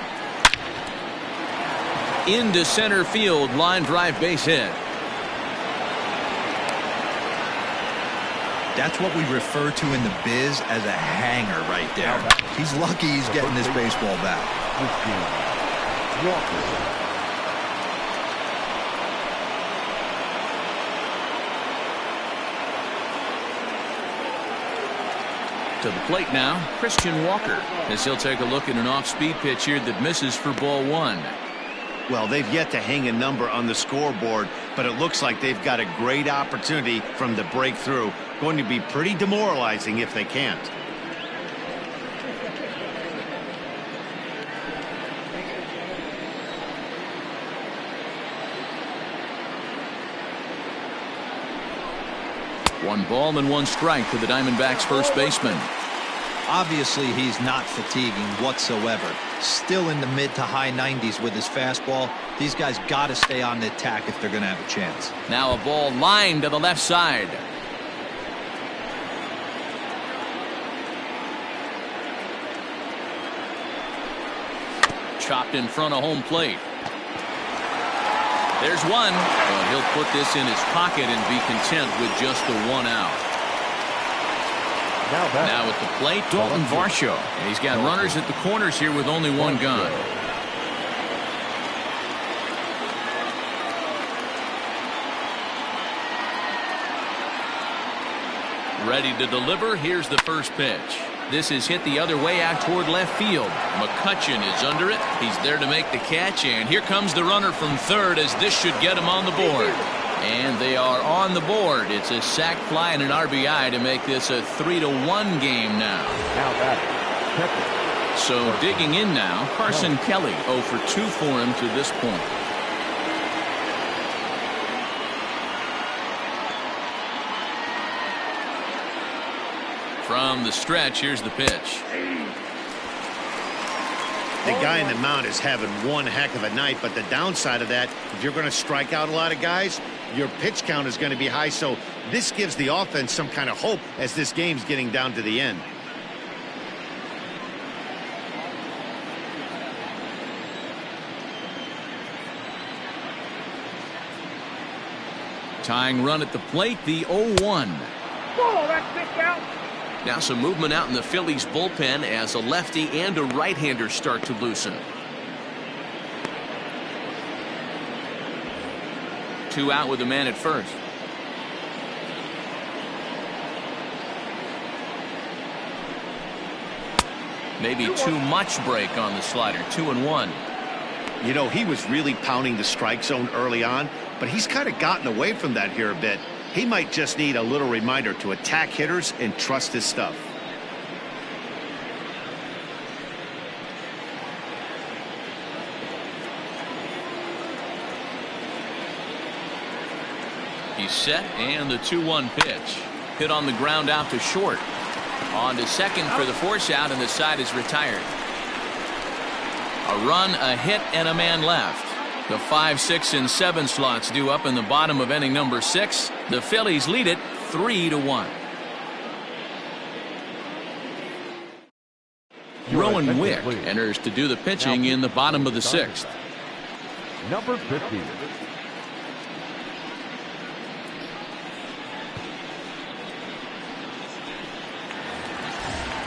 Into center field, line drive base hit. That's what we refer to in the biz as a hanger right there. He's lucky he's getting this baseball back. To the plate now, Christian Walker, as he'll take a look at an off-speed pitch here that misses for ball 1. Well, they've yet to hang a number on the scoreboard, but it looks like they've got a great opportunity from the breakthrough. Going to be pretty demoralizing if they can't. One ball and one strike to the Diamondbacks first baseman. Obviously, he's not fatiguing whatsoever. Still in the mid to high 90s with his fastball. These guys got to stay on the attack if they're going to have a chance. Now a ball lined to the left side. Chopped in front of home plate. There's one, but he'll put this in his pocket and be content with just the one out. Now at the plate, Dalton Varsho. And he's got runners at the corners here with only one gun. Ready to deliver. Here's the first pitch. This is hit the other way out toward left field. McCutchen is under it. He's there to make the catch, and here comes the runner from third as this should get him on the board. And they are on the board. It's a sac fly and an RBI to make this a 3-1 game now. So digging in now, Carson Kelly 0 for 2 for him to this point. From the stretch, here's the pitch. The guy in the mound is having one heck of a night, but the downside of that, if you're going to strike out a lot of guys, your pitch count is going to be high. So this gives the offense some kind of hope as this game's getting down to the end. Tying run at the plate, the 0-1. Oh, that's pitch out. Now some movement out in the Phillies bullpen as a lefty and a right-hander start to loosen. 2 out with a man at first. Maybe too much break on the slider. 2-1. You know, he was really pounding the strike zone early on, but he's kind of gotten away from that here a bit. He might just need a little reminder to attack hitters and trust his stuff. He's set, and the 2-1 pitch. Hit on the ground out to short. On to second for the force out, and the side is retired. A run, a hit, and a man left. The 5, 6, and 7 slots due up in the bottom of inning number 6. The Phillies lead it 3-1. Rowan Wick enters to do the pitching in the bottom of the 6th. Number 50.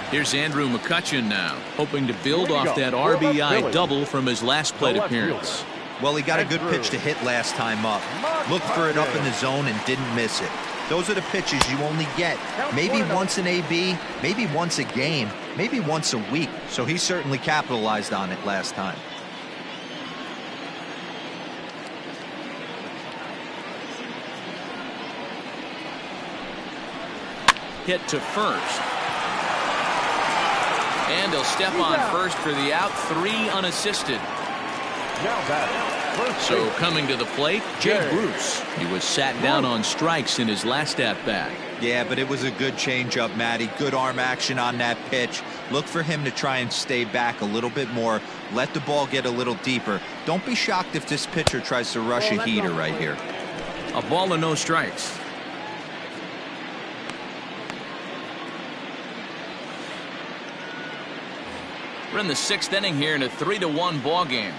Here's Andrew McCutchen now, hoping to build off that RBI double from his last plate appearance. Well, he got a good pitch to hit last time up. Looked for it up in the zone and didn't miss it. Those are the pitches you only get maybe once an AB, maybe once a game, maybe once a week. So he certainly capitalized on it last time. Hit to first. And he'll step on first for the out. 3 unassisted. So coming to the plate, Jay Bruce. He was sat down on strikes in his last at-bat. Yeah, but it was a good changeup, Matty. Good arm action on that pitch. Look for him to try and stay back a little bit more. Let the ball get a little deeper. Don't be shocked if this pitcher tries to rush a heater right here. A ball and no strikes. We're in the 6th inning here in a 3-1 ball game.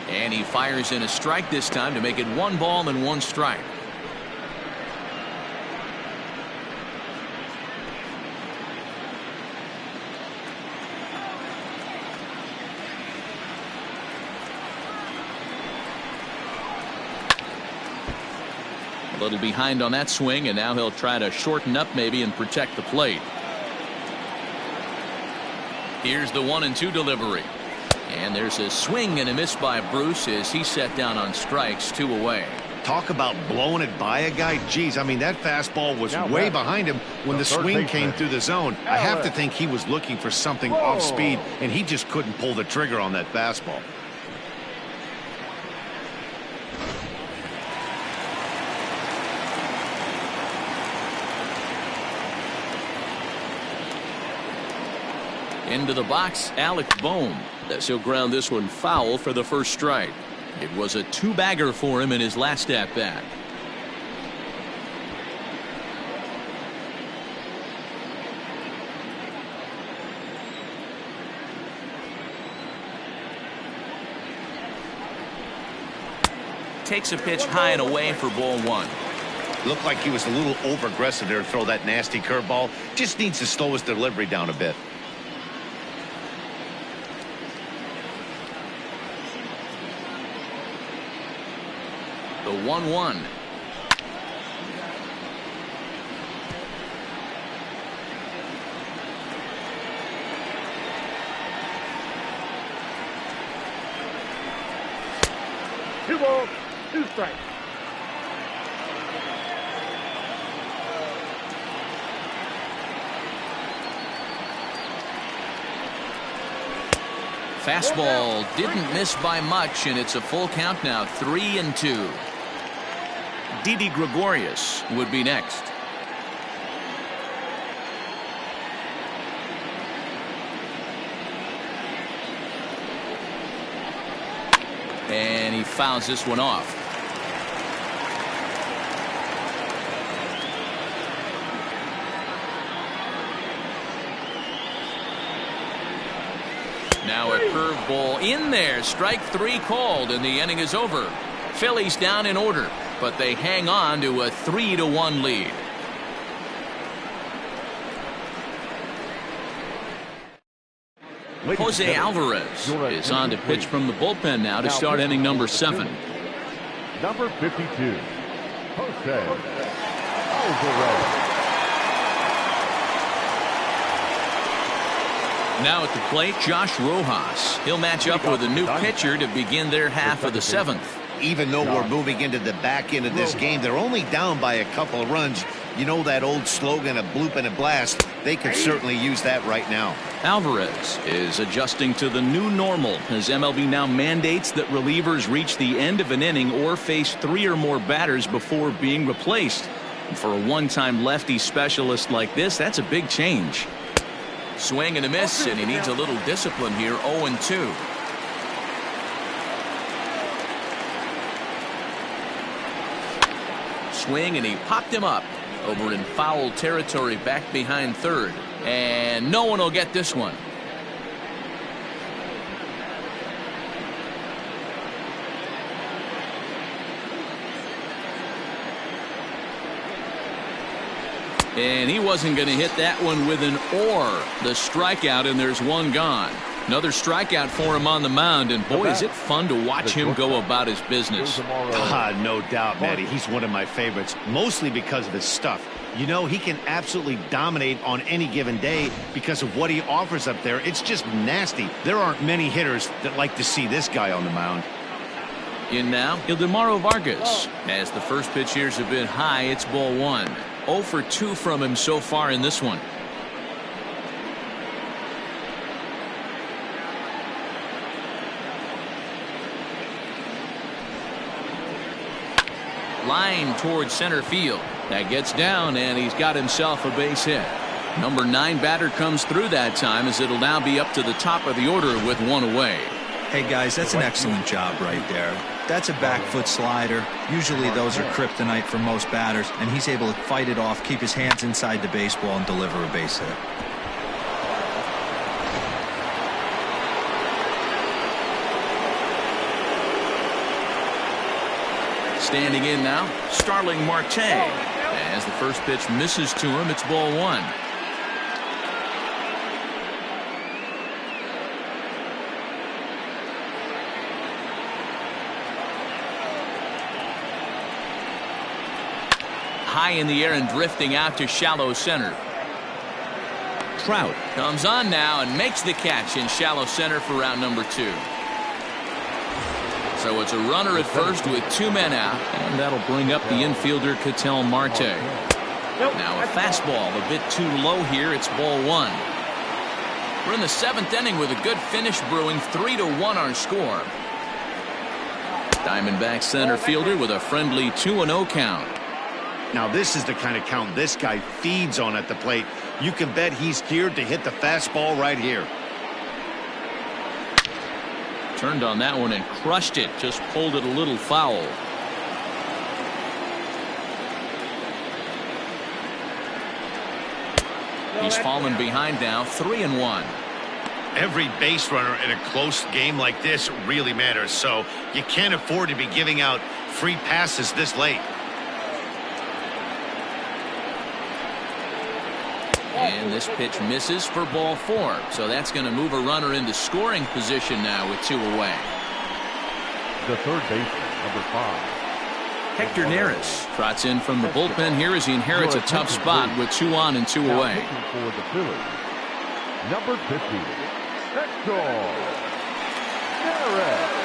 And he fires in a strike this time to make it 1 ball and 1 strike. A little behind on that swing, and now he'll try to shorten up maybe and protect the plate. Here's the 1-2 delivery. And there's a swing and a miss by Bruce as he set down on strikes. 2 away. Talk about blowing it by a guy. Geez, I mean, that fastball was way behind him when the swing came through the zone. I have to think he was looking for something off speed, and he just couldn't pull the trigger on that fastball. Into the box, Alec Bohm. As he'll ground this one foul for the first strike. It was a two-bagger for him in his last at-bat. Takes a pitch high and away for ball one. Looked like he was a little over-aggressive there to throw that nasty curveball. Just needs to slow his delivery down a bit. The 1-1. Two balls, two strikes. Fastball didn't miss by much, and it's a full count now, 3-2. Didi Gregorius would be next. And he fouls this one off. Now a curveball in there. Strike three called, and the inning is over. Phillies down in order, but they hang on to a 3-1 lead. Jose Alvarez is on to pitch from the bullpen now to start inning number 7. Number 52, Jose Alvarez. Now at the plate, Josh Rojas. He'll match up with a new pitcher to begin their half of the 7th. Even though we're moving into the back end of this game, they're only down by a couple of runs. You know that old slogan, a bloop and a blast. They could certainly use that right now. Alvarez is adjusting to the new normal as MLB now mandates that relievers reach the end of an inning or face 3 or more batters before being replaced. And for a one-time lefty specialist like this, that's a big change. Swing and a miss, and he needs a little discipline here. 0-2. Swing, and he popped him up over in foul territory back behind third, and no one will get this one. And he wasn't going to hit that one with an or. The strikeout, and there's one gone. Another strikeout for him on the mound, and boy, is it fun to watch him go about his business. No doubt, Matty. He's one of my favorites, mostly because of his stuff. You know, he can absolutely dominate on any given day because of what he offers up there. It's just nasty. There aren't many hitters that like to see this guy on the mound. In now, Ildemaro Vargas. As the first pitch here's a bit high, it's ball 1. 0 for 2 from him so far in this one. Line towards center field. That gets down, and he's got himself a base hit. Number 9 batter comes through that time, as it'll now be up to the top of the order with 1 away. Hey guys, that's an excellent job right there. That's a back foot slider. Usually those are kryptonite for most batters, and he's able to fight it off, keep his hands inside the baseball, and deliver a base hit. Standing in now, Starling Marte. As the first pitch misses to him, it's ball 1. High in the air and drifting out to shallow center. Trout comes on now and makes the catch in shallow center for round number 2. So it's a runner at first with 2 men out, and that'll bring up the infielder Ketel Marte. Now a fastball a bit too low here. It's ball 1. We're in the 7th inning with a good finish brewing. 3-1 our score. Diamondback center fielder with a friendly 2-0 count. Now this is the kind of count this guy feeds on at the plate. You can bet he's geared to hit the fastball right here. Turned on that one and crushed it. Just pulled it a little foul. He's fallen behind now, 3-1. Every base runner in a close game like this really matters, so you can't afford to be giving out free passes this late. And this pitch misses for ball 4. So that's going to move a runner into scoring position now with 2 away. The third baseman, number 5. Hector Neris trots in from the bullpen here as he inherits a tough spot with 2 on and 2 away. For the Phillies, number 50, Hector Neris.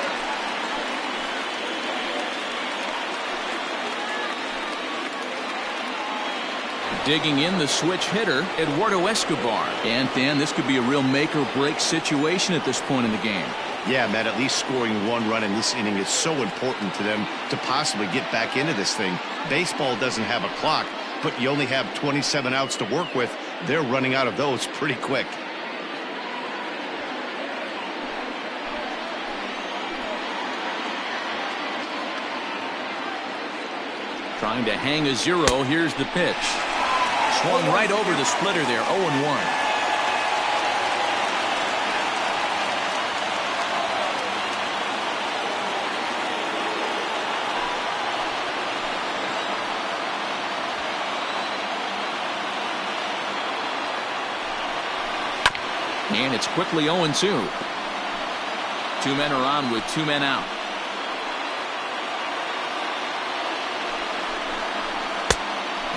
Digging in the switch hitter, Eduardo Escobar. And Dan, this could be a real make or break situation at this point in the game. Yeah, Matt, at least scoring 1 run in this inning is so important to them to possibly get back into this thing. Baseball doesn't have a clock, but you only have 27 outs to work with. They're running out of those pretty quick. Trying to hang a 0. Here's the pitch. Swung right over the splitter there, 0-1. And it's quickly 0-2. 2 men are on with 2 men out.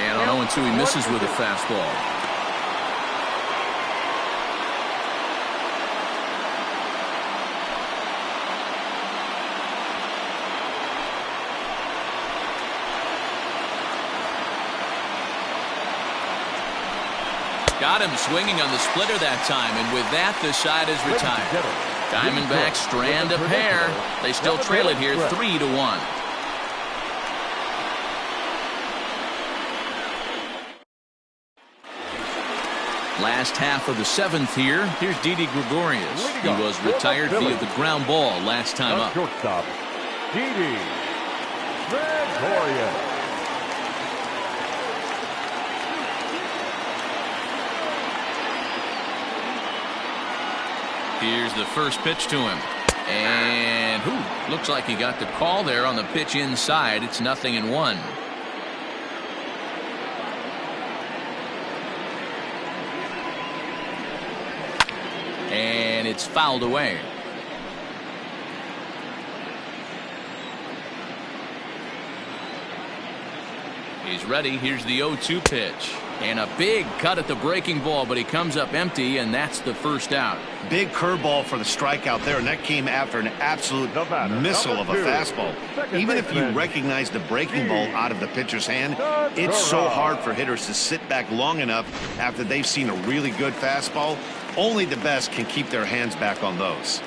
And on 0-2, he misses with a fastball. Got him swinging on the splitter that time, and with that, the side is retired. Diamondbacks strand a pair. They still trail it here 3-1. Last half of the 7th here. Here's Didi Gregorius. He was retired via the ground ball last time up. Shortstop, Didi Gregorius. Here's the first pitch to him. And looks like he got the call there on the pitch inside. It's 0-1. And it's fouled away. He's ready. Here's the 0-2 pitch. And a big cut at the breaking ball, but he comes up empty, and that's the first out. Big curveball for the strikeout there, and that came after an absolute missile of a fastball. Even if you recognize the breaking ball out of the pitcher's hand, it's so hard for hitters to sit back long enough after they've seen a really good fastball. Only the best can keep their hands back on those.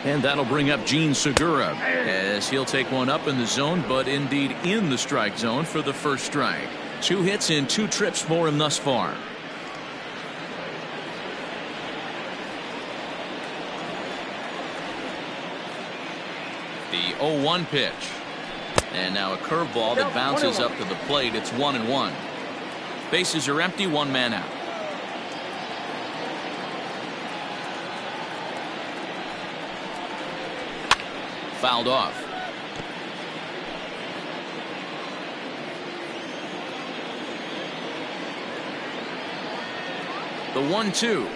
And that'll bring up Gene Segura as he'll take one up in the zone, but indeed in the strike zone for the first strike. 2 hits in 2 trips for him thus far. The 0-1 pitch. And now a curveball that bounces up to the plate. It's 1-1. Bases are empty, 1 man out. Fouled off. The 1-2.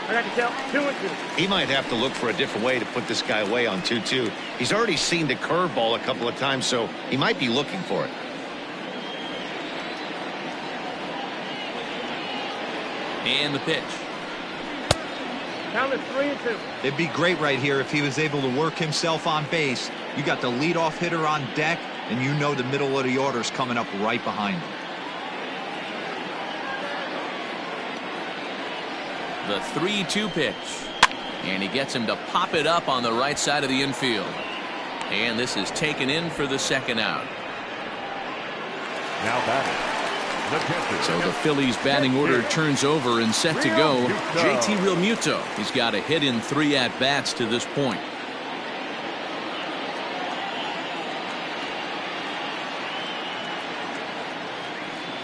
I got to count 2-2. He might have to look for a different way to put this guy away on 2-2. He's already seen the curveball a couple of times, so he might be looking for it. And the pitch. Count is 3-2. It'd be great right here if he was able to work himself on base. You got the leadoff hitter on deck, and you know the middle of the order is coming up right behind him. The 3-2 pitch. And he gets him to pop it up on the right side of the infield. And this is taken in for the second out. Now batting, So the Phillies batting order turns over and set to go. JT Realmuto. He's got a hit in 3 at-bats to this point.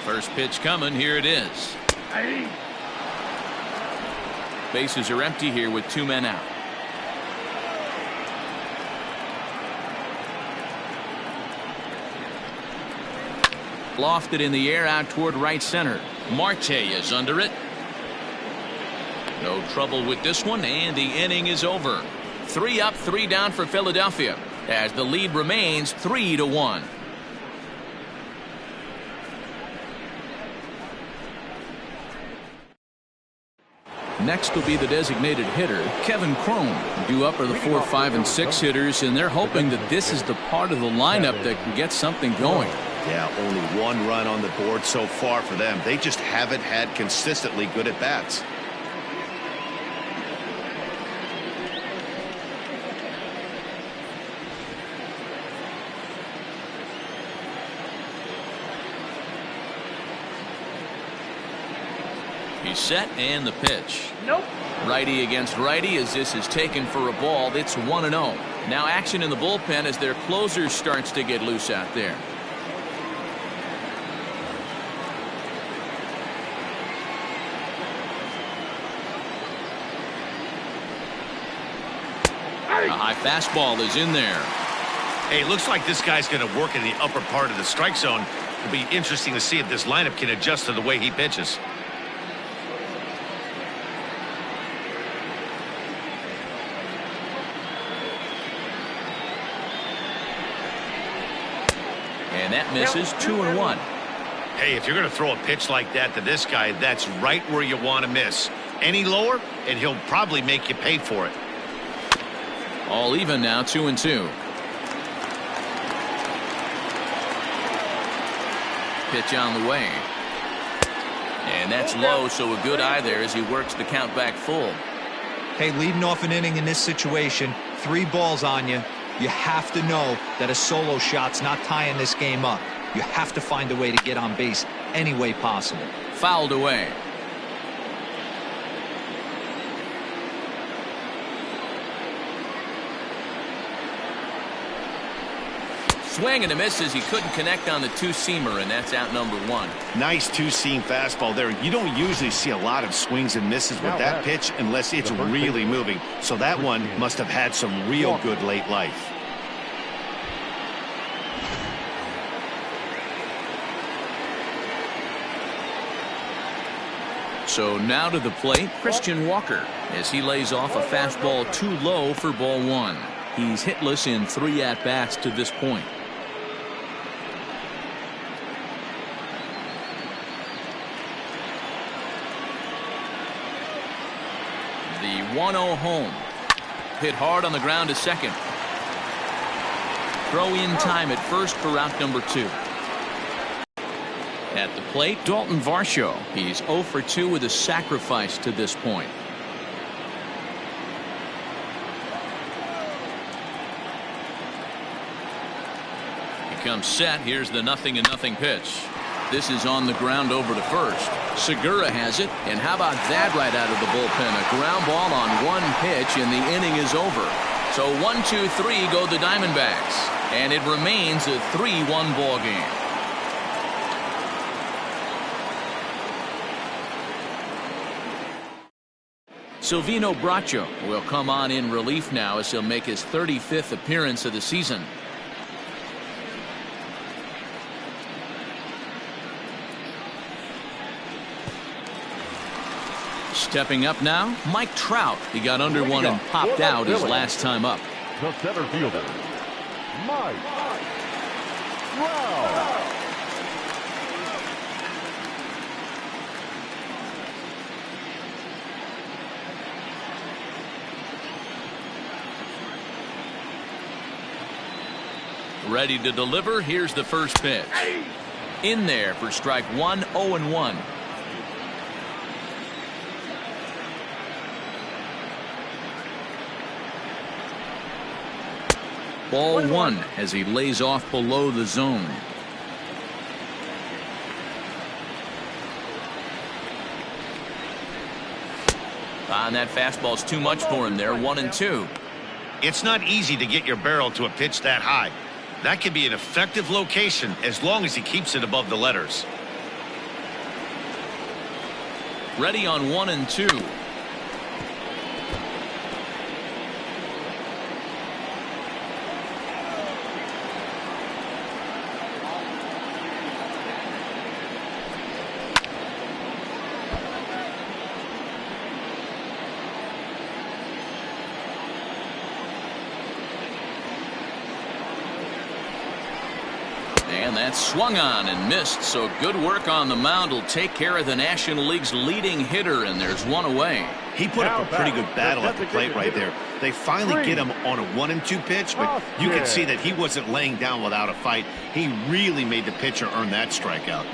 First pitch coming. Here it is. Bases are empty here with 2 men out. Lofted in the air out toward right center. Marte is under it. No trouble with this one, and the inning is over. 3 up, 3 down for Philadelphia as the lead remains 3-1. Next will be the designated hitter, Kevin Cron. Due up are the 4, 5, and 6 hitters, and they're hoping that this is the part of the lineup that can get something going. Yeah, only 1 run on the board so far for them. They just haven't had consistently good at bats. He's set, and the pitch. Nope. Righty against righty as this is taken for a ball. It's 1-0. Now action in the bullpen as their closer starts to get loose out there. A high fastball is in there. Hey, looks like this guy's going to work in the upper part of the strike zone. It'll be interesting to see if this lineup can adjust to the way he pitches. And that misses. 2-1. Hey, if you're going to throw a pitch like that to this guy, that's right where you want to miss. Any lower, and he'll probably make you pay for it. All even now, 2-2. Pitch on the way. And that's low, so a good eye there as he works the count back full. Hey, leading off an inning in this situation, 3 balls on you. You have to know that a solo shot's not tying this game up. You have to find a way to get on base any way possible. Fouled away. Swing and a miss as he couldn't connect on the 2-seamer, and that's out number 1. Nice 2-seam fastball there. You don't usually see a lot of swings and misses with that pitch unless it's really moving. So that one must have had some real good late life. So now to the plate, Christian Walker, as he lays off a fastball too low for ball 1. He's hitless in 3 at-bats to this point. The 1-0 home. Hit hard on the ground to second. Throw in time at first for out number 2. At the plate, Dalton Varsho. He's 0 for 2 with a sacrifice to this point. He comes set. Here's the 0-0 pitch. This is on the ground over to first. Segura has it, and how about that right out of the bullpen? A ground ball on 1 pitch, and the inning is over. So 1-2-3 go the Diamondbacks, and it remains a 3-1 ball game. Silvino Bracho will come on in relief now as he'll make his 35th appearance of the season. Stepping up now, Mike Trout. He got under one and popped out his last time up. The center fielder, Mike Trout. Ready to deliver. Here's the first pitch. In there for strike 1, 0-1. Ball 1 as he lays off below the zone. And that fastball's too much for him there. 1-2. It's not easy to get your barrel to a pitch that high. That can be an effective location as long as he keeps it above the letters. Ready on 1-2. And that's swung on and missed, so good work on the mound will take care of the National League's leading hitter, and there's one away. He put up a pretty good battle at the plate right there. They finally get him on a 1-2 pitch, but you can see that he wasn't laying down without a fight. He really made the pitcher earn that strikeout.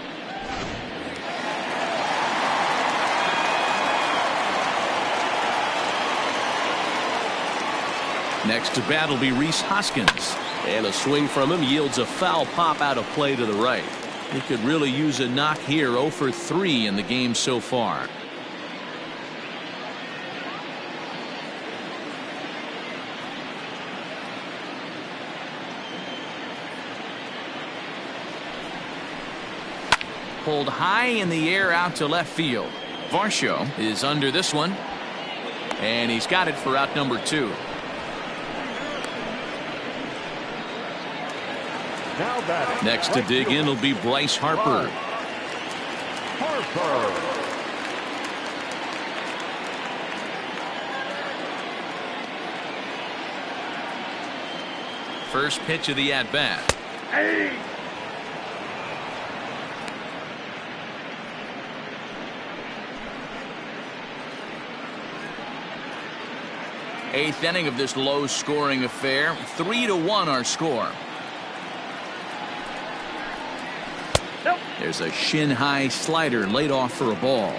Next to bat will be Rhys Hoskins. And a swing from him yields a foul pop out of play to the right. He could really use a knock here. 0 for 3 in the game so far. Pulled high in the air out to left field. Varsho is under this one. And he's got it for out number 2. Next to dig in will be Bryce Harper. First pitch of the at-bat. Eighth inning of this low-scoring affair. 3-1 our score. There's a shin-high slider laid off for a ball.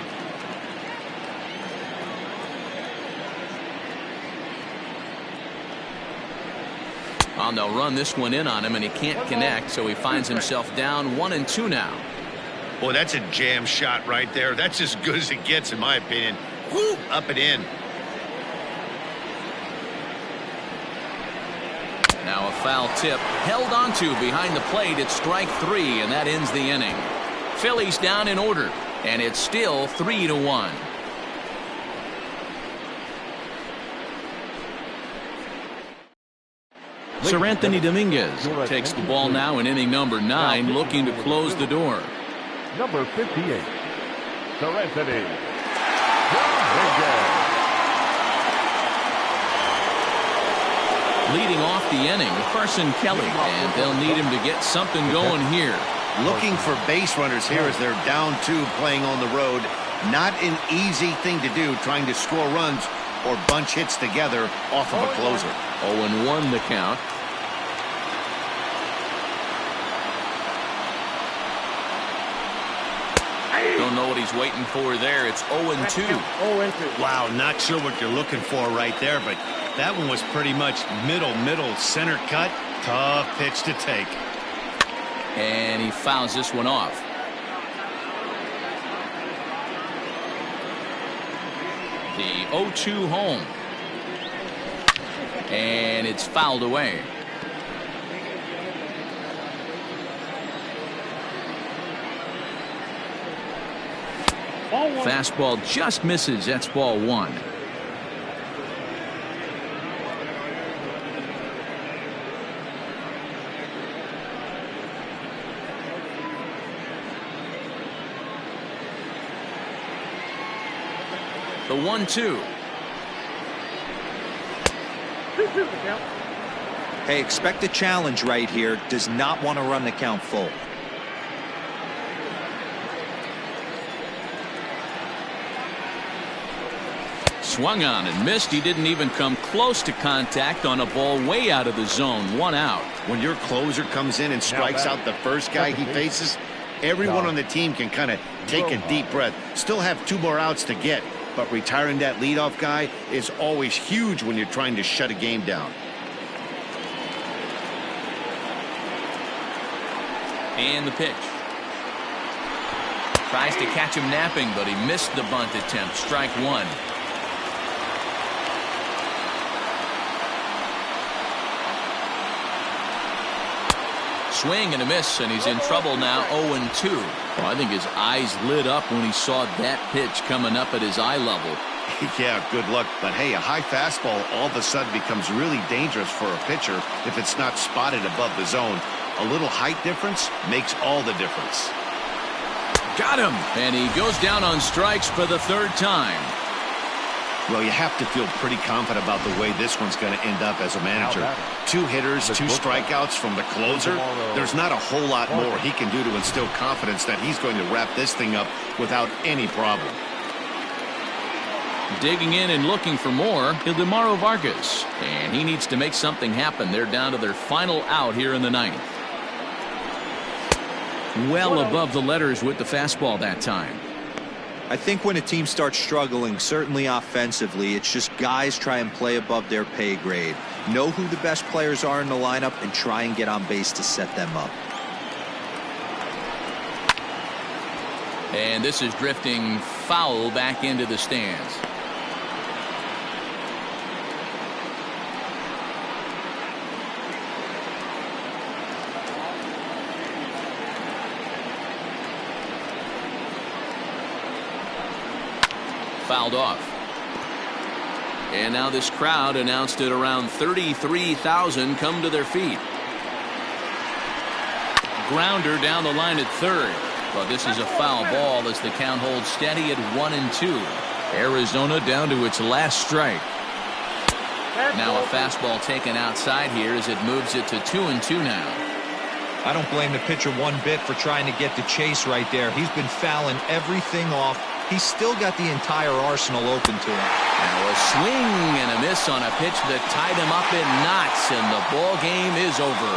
Well, they'll run this one in on him, and he can't connect, so he finds himself down 1-2 now. Boy, that's a jam shot right there. That's as good as it gets, in my opinion. Woo, up and in. Now a foul tip held onto behind the plate at strike 3, and that ends the inning. Phillies down in order, and it's still 3-1. Sir Anthony Dominguez takes the ball now in inning number 9, looking to close the door. Number 58, Sir Anthony Dominguez. Leading off the inning, Carson Kelly, and they'll need him to get something going here. Looking for base runners here as they're down 2 playing on the road. Not an easy thing to do, trying to score runs or bunch hits together off of a closer. 0-1 the count. Don't know what he's waiting for there. It's 0-2. 0-2. Wow, not sure what you're looking for right there, but that one was pretty much middle, center cut. Tough pitch to take. And he fouls this one off. The 0-2 home. And it's fouled away. Fastball just misses. That's ball 1. The 1-2. Hey, expect a challenge right here. Does not want to run the count full. Swung on and missed. He didn't even come close to contact on a ball way out of the zone. 1 out. When your closer comes in and strikes out the first guy he faces, everyone on the team can kind of take a deep breath. Still have 2 more outs to get, but retiring that leadoff guy is always huge when you're trying to shut a game down. And the pitch. Tries to catch him napping, but he missed the bunt attempt. Strike 1. Swing and a miss, and he's in trouble now. 0-2. Well, I think his eyes lit up when he saw that pitch coming up at his eye level. Yeah, good luck. But hey, a high fastball all of a sudden becomes really dangerous for a pitcher if it's not spotted above the zone. A little height difference makes all the difference. Got him. And he goes down on strikes for the third time. Well, you have to feel pretty confident about the way this one's going to end up as a manager. 2 hitters, 2 strikeouts from the closer. There's not a whole lot more he can do to instill confidence that he's going to wrap this thing up without any problem. Digging in and looking for more, Ildemaro Vargas. And he needs to make something happen. They're down to their final out here in the 9th. Well above the letters with the fastball that time. I think when a team starts struggling, certainly offensively, it's just guys try and play above their pay grade. Know who the best players are in the lineup and try and get on base to set them up. And this is drifting foul back into the stands. Fouled off. And now this crowd announced at around 33,000 come to their feet. Grounder down the line at third. But this is a foul ball as the count holds steady at 1-2. Arizona down to its last strike. Now a fastball taken outside here as it moves it to 2-2 now. I don't blame the pitcher one bit for trying to get the chase right there. He's been fouling everything off. He's still got the entire arsenal open to him. Now a swing and a miss on a pitch that tied him up in knots, and the ball game is over.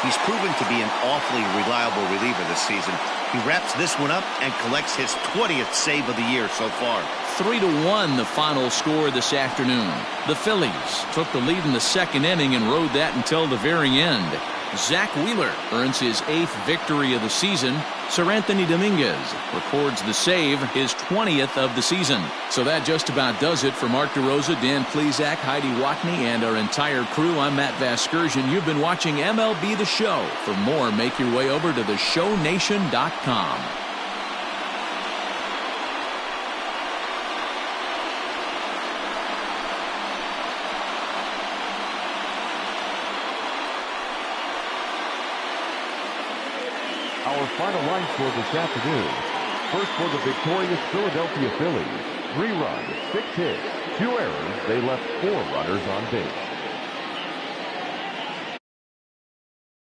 He's proven to be an awfully reliable reliever this season. He wraps this one up and collects his 20th save of the year so far. 3-1 the final score this afternoon. The Phillies took the lead in the 2nd inning and rode that until the very end. Zach Wheeler earns his 8th victory of the season. Sir Anthony Dominguez records the save, his 20th of the season. So that just about does it for Mark DeRosa, Dan Plesac, Heidi Watney, and our entire crew. I'm Matt Vasgersian. You've been watching MLB The Show. For more, make your way over to theshownation.com. Our final line score this afternoon. First for the victorious Philadelphia Phillies. 3 runs, 6 hits, 2 errors. They left 4 runners on base.